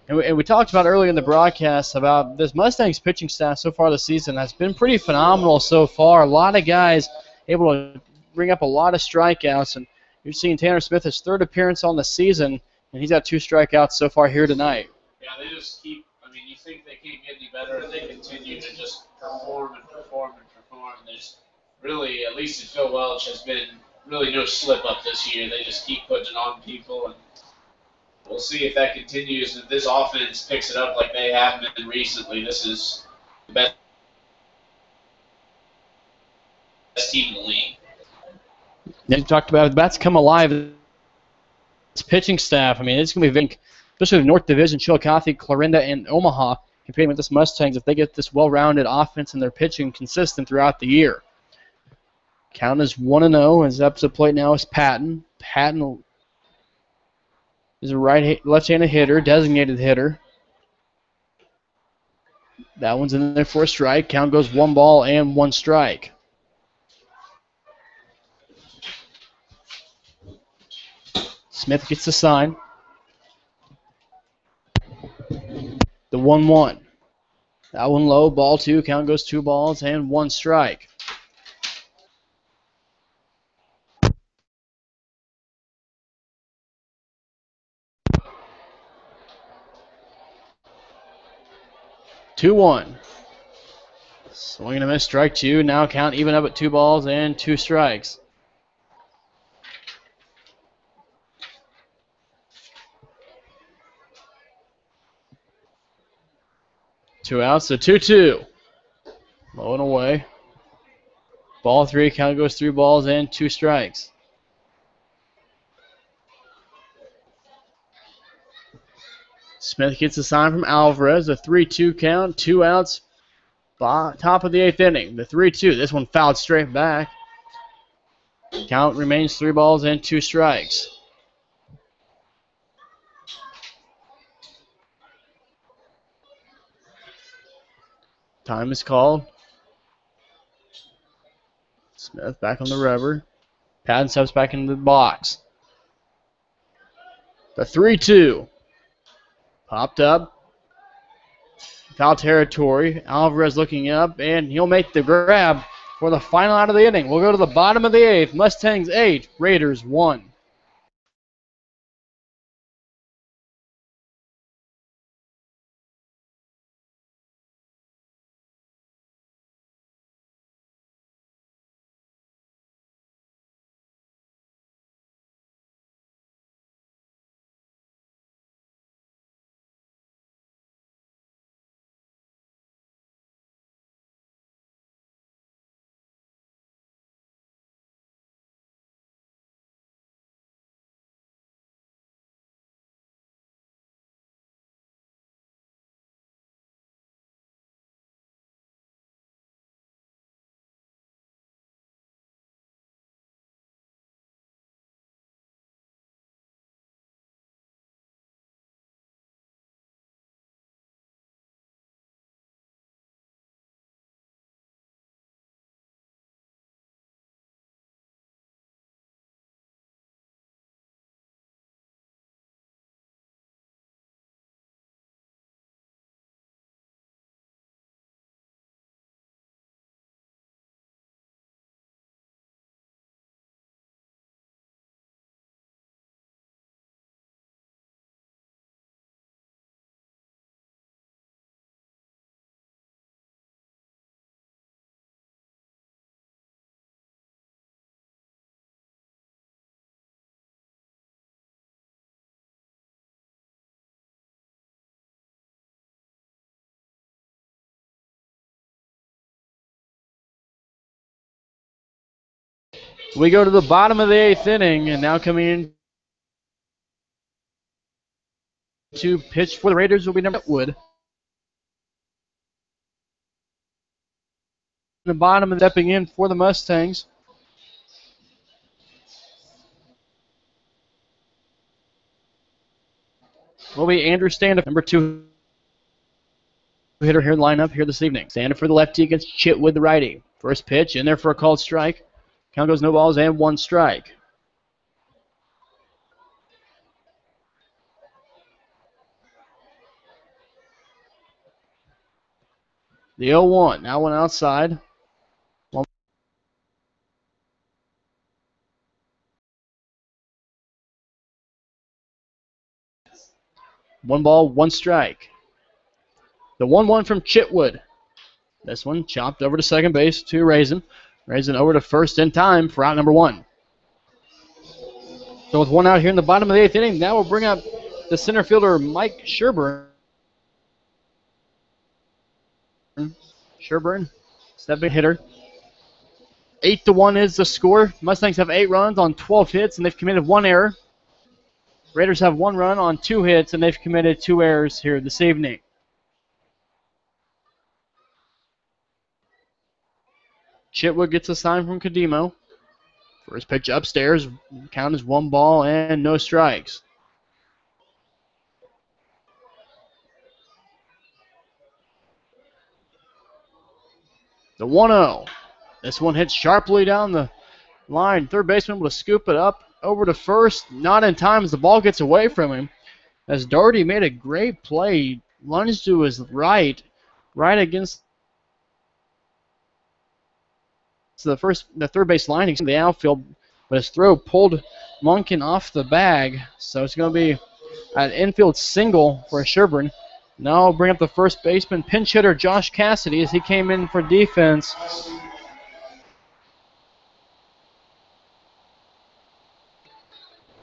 And we talked about earlier in the broadcast about this Mustangs pitching staff so far this season has been pretty phenomenal so far. A lot of guys able to bring up a lot of strikeouts, and you're seeing Tanner Smith his 3rd appearance on the season, and he's got 2 strikeouts so far here tonight. Yeah, they just keep, you think they can't get any better, and they continue to just perform and perform and perform. There's really, at least at Phil Welch, has been really no slip up this year. They just keep putting it on people, and we'll see if that continues. If this offense picks it up like they have been recently, this is the best team in the league. You talked about it, the bats come alive. It's pitching staff. It's going to be very, especially the North Division, Chillicothe, Clarinda, and Omaha, competing with this Mustangs if they get this well-rounded offense and their pitching consistent throughout the year. Count is 1-0, as up to the plate now is Patton. Patton is a left-handed hitter, designated hitter. That one's in there for a strike. Count goes 1 ball and 1 strike. Smith gets the sign. The 1-1. That one low, ball 2, count goes 2 balls and 1 strike. Two one. Swing and a miss, strike 2. Now count even up at 2 balls and 2 strikes. Two outs, so 2-2. Low and away. Ball 3, count goes 3 balls and 2 strikes. Smith gets a sign from Alvarez, a 3-2 count, 2 outs, top of the 8th inning. The 3-2, this one fouled straight back. Count remains 3 balls and 2 strikes. Time is called. Smith back on the rubber. Patton steps back into the box. The 3-2. Popped up. Foul territory. Alvarez looking up, and he'll make the grab for the final out of the inning. We'll go to the bottom of the 8th. Mustangs 8, Raiders 1. We go to the bottom of the 8th inning, and now coming in to pitch for the Raiders will be number Wood. The bottom and stepping in for the Mustangs. Will be Andrew Standiff, number 2 hitter here in the lineup here this evening. Standiff for the lefty against Chitwood, the righty. First pitch in there for a called strike. Count goes no balls and 1 strike. The 0-1, now one outside. One ball, 1 strike. The 1-1 from Chitwood. This one chopped over to second base to Raisin. Raisin over to first in time for out number 1. So with 1 out here in the bottom of the 8th inning, now we'll bring up the center fielder Mike Sherburne. Sherburne, stepping hitter. 8-1 is the score. Mustangs have 8 runs on 12 hits, and they've committed 1 error. Raiders have 1 run on 2 hits, and they've committed 2 errors here this evening. Chitwood gets a sign from Cadimo. First pitch upstairs. Count is 1 ball and no strikes. The 1-0. This one hits sharply down the line. Third baseman able to scoop it up over to first. Not in time as the ball gets away from him. As Doherty made a great play lunged to his right against the third base line. He's in the outfield, but his throw pulled Monken off the bag. So it's going to be an infield single for Sherburne. Now I'll bring up the first baseman, pinch hitter Josh Cassidy, as he came in for defense.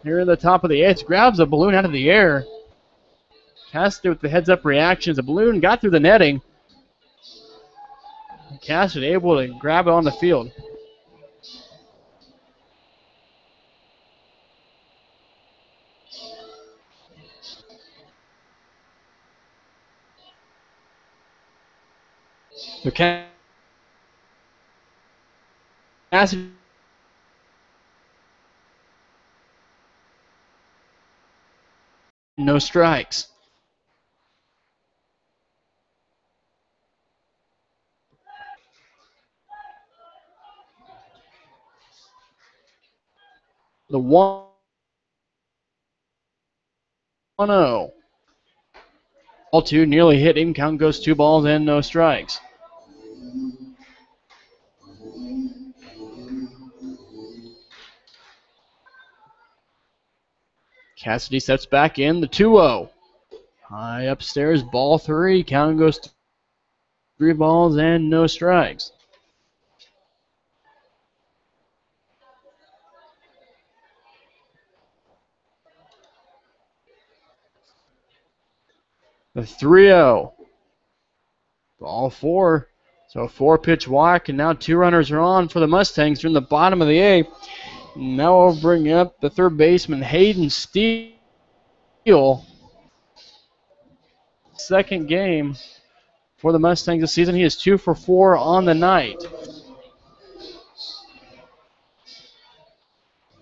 Here at the top of the eighth, grabs a balloon out of the air. Cassidy with the heads-up reactions. The balloon got through the netting. Cassidy able to grab it on the field. So Cassidy no strikes. The 1-0. Ball two nearly hit him. Count goes 2 balls and no strikes. Cassidy steps back in the 2-0. High upstairs, ball 3. Count goes 3 balls and no strikes. The 3-0. Ball 4. So a 4-pitch walk, and now 2 runners are on for the Mustangs. They're in the bottom of the eighth. Now we'll bring up the third baseman, Hayden Steele. Second game for the Mustangs this season. He is 2 for 4 on the night.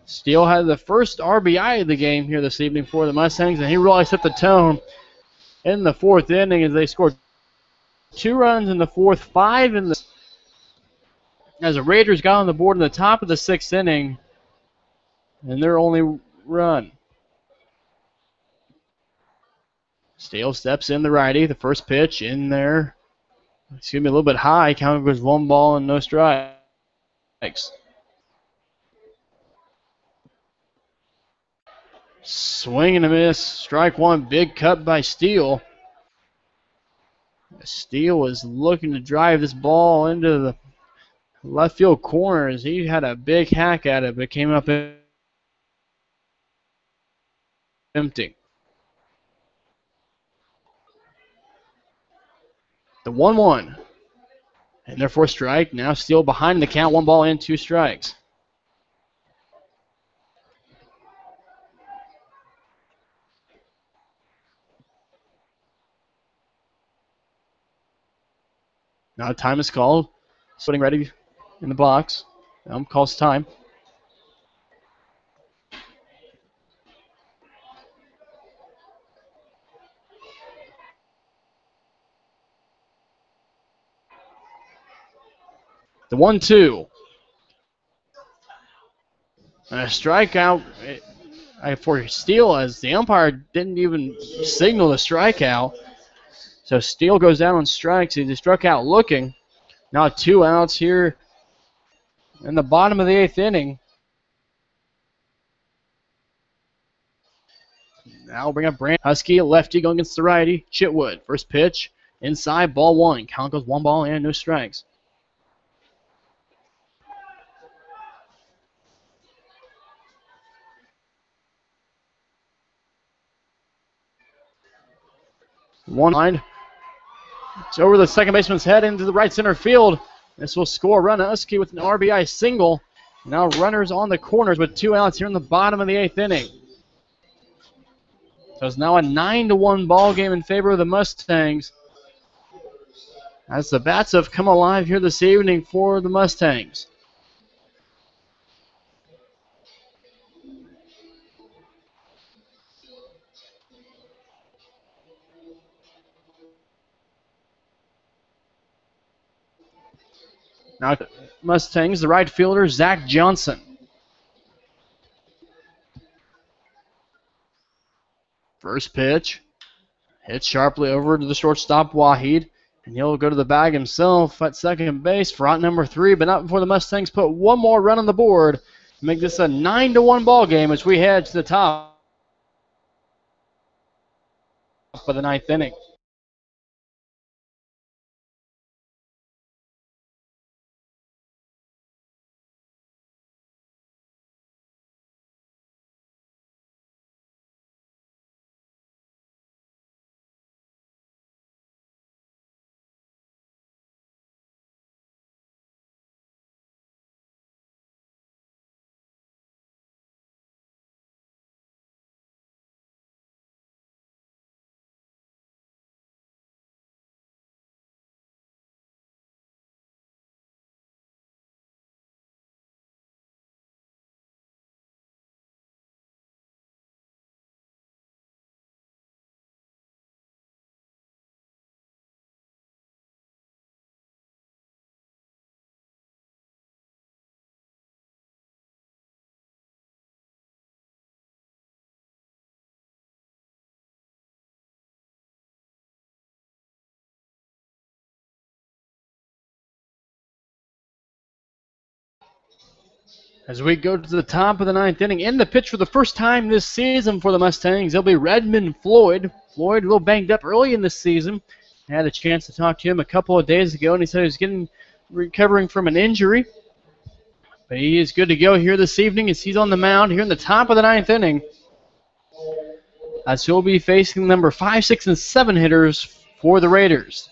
Steele had the first RBI of the game here this evening for the Mustangs, and he really set the tone in the 4th inning as they scored 2 runs in the 4th, 5 in the... As the Raiders got on the board in the top of the 6th inning, and their only run. Steele steps in the righty. The first pitch in there. Excuse me, a little bit high. Count goes 1 ball and no strikes. Swing and a miss. Strike 1. Big cut by Steele. Steele was looking to drive this ball into the left field corners. He had a big hack at it, but it came up empty. The 1-1. And therefore strike. Now Steele behind the count. 1 ball and 2 strikes. Now time is called. Putting ready in the box. Calls time. The 1-2. And a strikeout for Steele as the umpire didn't even signal the strikeout. So Steele goes down on strikes. He struck out looking. Now 2 outs here in the bottom of the 8th inning. Now we'll bring up Brand Husky, lefty going against the righty. Chitwood, first pitch, inside, ball 1. Count goes 1 ball and no strikes. One line. It's over the second baseman's head into the right center field. This will score a run. Husky with an RBI single. Now runners on the corners with 2 outs here in the bottom of the 8th inning. So it's now a 9-1 ball game in favor of the Mustangs, as the bats have come alive here this evening for the Mustangs. Now Mustangs, the right fielder, Zach Johnson. First pitch. Hits sharply over to the shortstop, Wahid. And he'll go to the bag himself at second base for out number 3, but not before the Mustangs put one more run on the board to make this a 9-1 ball game as we head to the top of the 9th inning. As we go to the top of the 9th inning, in the pitch for the first time this season for the Mustangs, it'll be Redmond Floyd. Floyd a little banged up early in this season. I had a chance to talk to him a couple of days ago, and he said he was recovering from an injury. But he is good to go here this evening as he's on the mound here in the top of the 9th inning. As he'll be facing number 5, 6, and 7 hitters for the Raiders.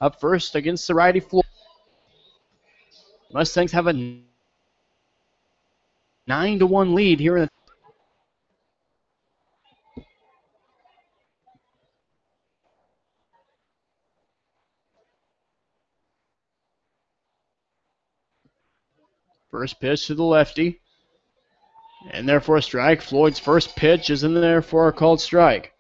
Up first against the righty Floyd. Mustangs have a 9-1 lead here in the first pitch to the lefty. And there for a strike. Floyd's first pitch is in there for a called strike.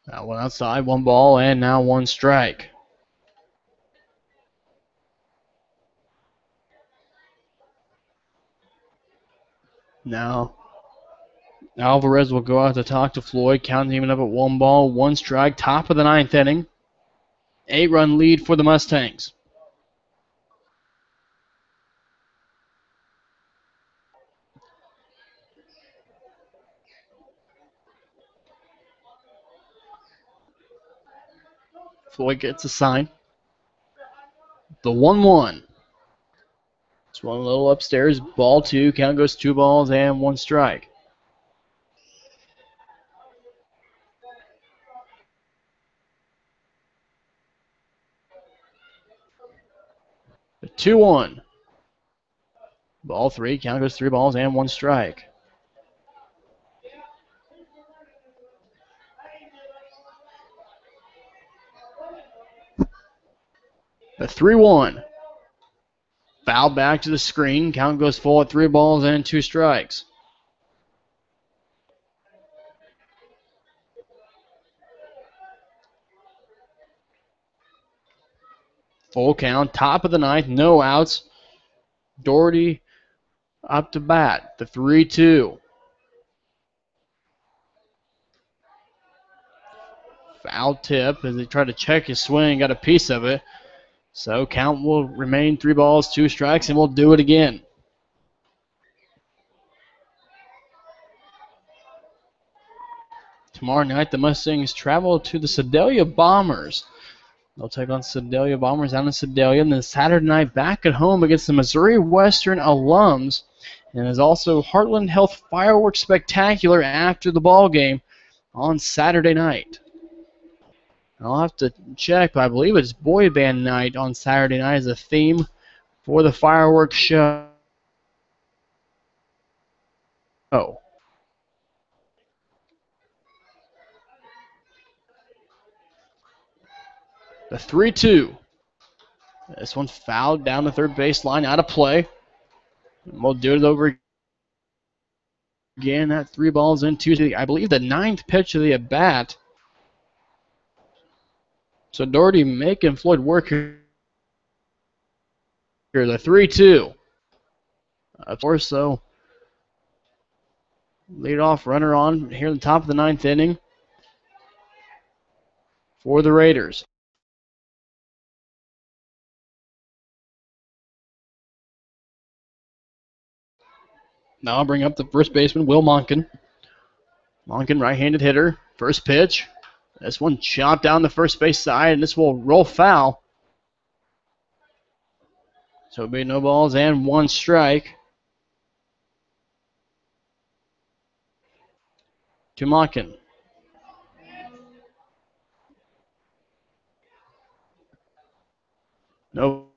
That one outside, 1 ball, and now 1 strike. Now, Alvarez will go out to talk to Floyd, counting him up at 1 ball, 1 strike, top of the 9th inning. 8-run lead for the Mustangs. Floyd gets a sign. The 1-1. It's one a little upstairs. Ball 2. Count goes 2 balls and 1 strike. The 2-1. Ball 3. Count goes 3 balls and 1 strike. The 3-1. Foul back to the screen. Count goes full at 3 balls and 2 strikes. Full count, top of the 9th, no outs. Doherty up to bat. The 3-2. Foul tip as they try to check his swing, got a piece of it. So count will remain 3 balls, 2 strikes, and we'll do it again. Tomorrow night, the Mustangs travel to the Sedalia Bombers. They'll take on Sedalia Bombers down in Sedalia. And then Saturday night, back at home against the Missouri Western Alums. And there's also Heartland Health Fireworks Spectacular after the ball game on Saturday night. I'll have to check, but I believe it's Boy Band Night on Saturday night as a theme for the fireworks show. The 3-2. This one fouled down the third baseline, out of play. And we'll do it over again. That 3 balls in 2. I believe the 9th pitch of the at-bat So Doherty making Floyd work here. The 3-2. Of course, so lead off runner on here in the top of the ninth inning for the Raiders. Now I'll bring up the first baseman, Will Monken. Monken, right-handed hitter. First pitch. This one chopped down the first base side, and this will roll foul. So it'll be no balls and one strike to Monken. No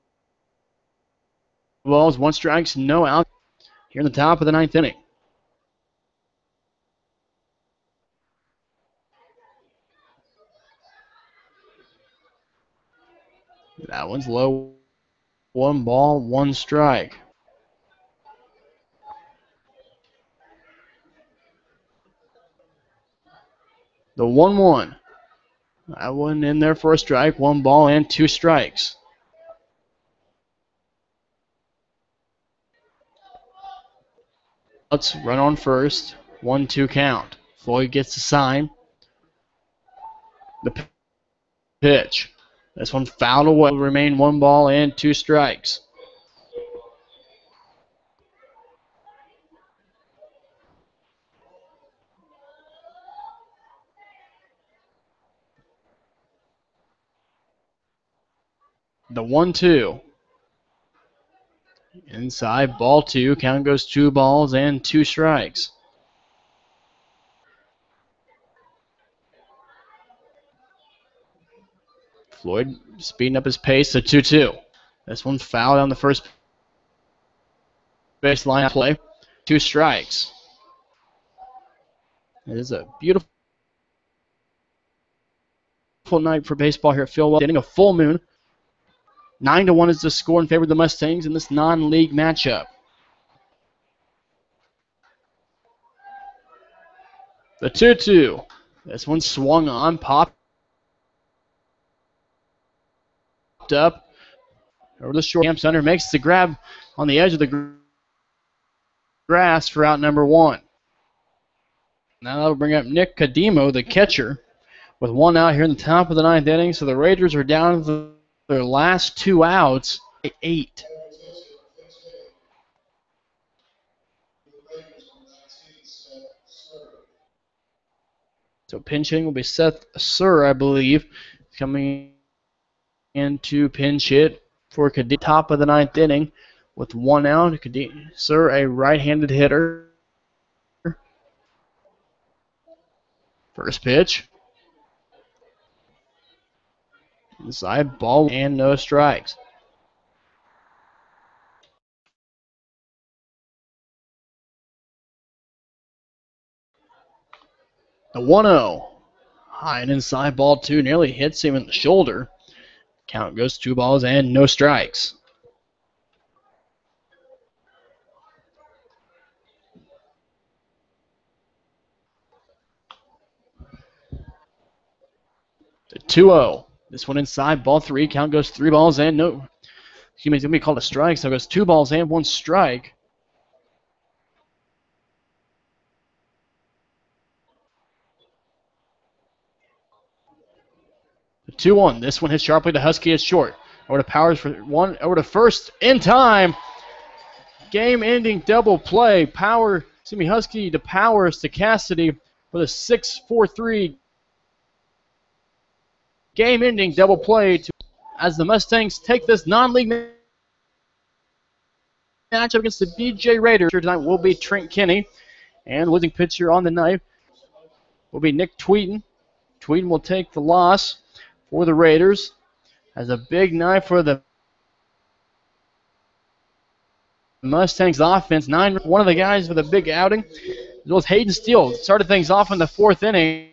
balls, one strikes, no out here in the top of the ninth inning. That one's low. One ball, one strike. The 1-1. That one in there for a strike. One ball and two strikes. Let's run on first. 1-2 count. Floyd gets the sign. The pitch. This one fouled away. Will remain one ball and two strikes. The 1-2. Inside, ball two. Count goes two balls and two strikes. Floyd speeding up his pace to 2-2. This one fouled on the first baseline play. Two strikes. It is a beautiful night for baseball here at Philwell. Getting a full moon. 9-1 is the score in favor of the Mustangs in this non-league matchup. The 2-2. This one swung on, popped up over the short. Camp Center makes the grab on the edge of the grass for out number one. Now that'll bring up Nick Cadimo, the catcher, with one out here in the top of the ninth inning. So the Raiders are down to their last two outs, 8. So pinch hitting will be Seth Sir, I believe, coming in to pinch hit for Cadimo. Top of the ninth inning with one out. Cadimo, Sir, a right-handed hitter. First pitch. Inside, ball and no strikes. The 1-0. High and inside, ball two. Nearly hits him in the shoulder. Count goes two balls and no strikes. The 2-0. This one inside, ball three. Count goes three balls and no. Excuse me, it's going to be called a strike, so it goes two balls and one strike. The 2-1. This one hits sharply to Husky at short. Over to Powers for one. Over to first in time. Game-ending double play. Husky to Powers to Cassidy with a 6-4-3 game-ending double play as the Mustangs take this non-league matchup against the BJ Raiders. Here tonight will be Trent Kinney, and losing pitcher on the night will be Nick Tweeden. Tweeden will take the loss for the Raiders as a big night for the Mustangs offense. One of the guys with a big outing was Hayden Steele. Started things off in the fourth inning.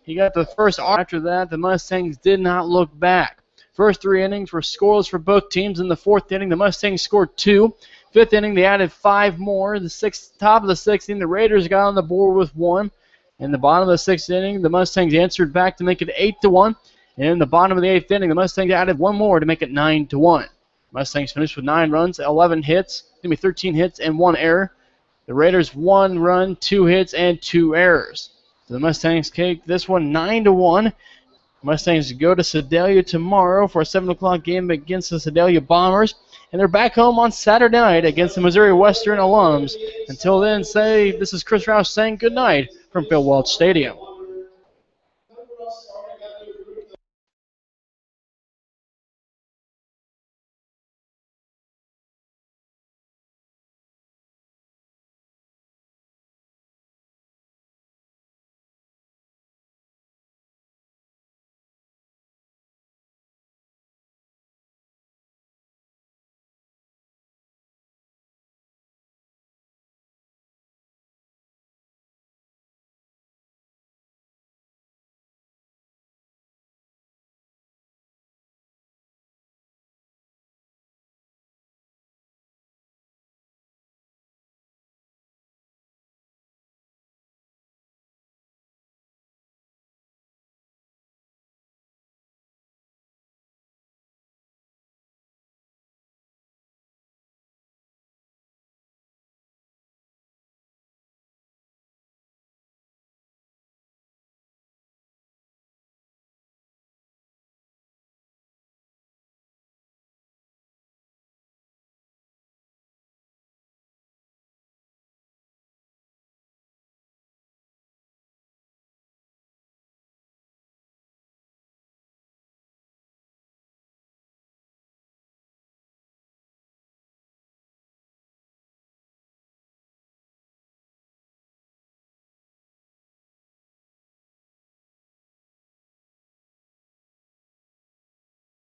He got the first. After that, the Mustangs did not look back. First three innings were scoreless for both teams. In the fourth inning, the Mustangs scored 2. Fifth inning, they added 5 more. Top of the sixth inning, the Raiders got on the board with 1. In the bottom of the 6th inning, the Mustangs answered back to make it 8-1. And in the bottom of the 8th inning, the Mustangs added one more to make it 9-1. Mustangs finished with 9 runs, 13 hits, and 1 error. The Raiders 1 run, 2 hits, and 2 errors. So the Mustangs take this one 9-1. Mustangs go to Sedalia tomorrow for a 7 o'clock game against the Sedalia Bombers. And they're back home on Saturday night against the Missouri Western Alums. Until then, this is Chris Roush saying good night from Phil Welch Stadium.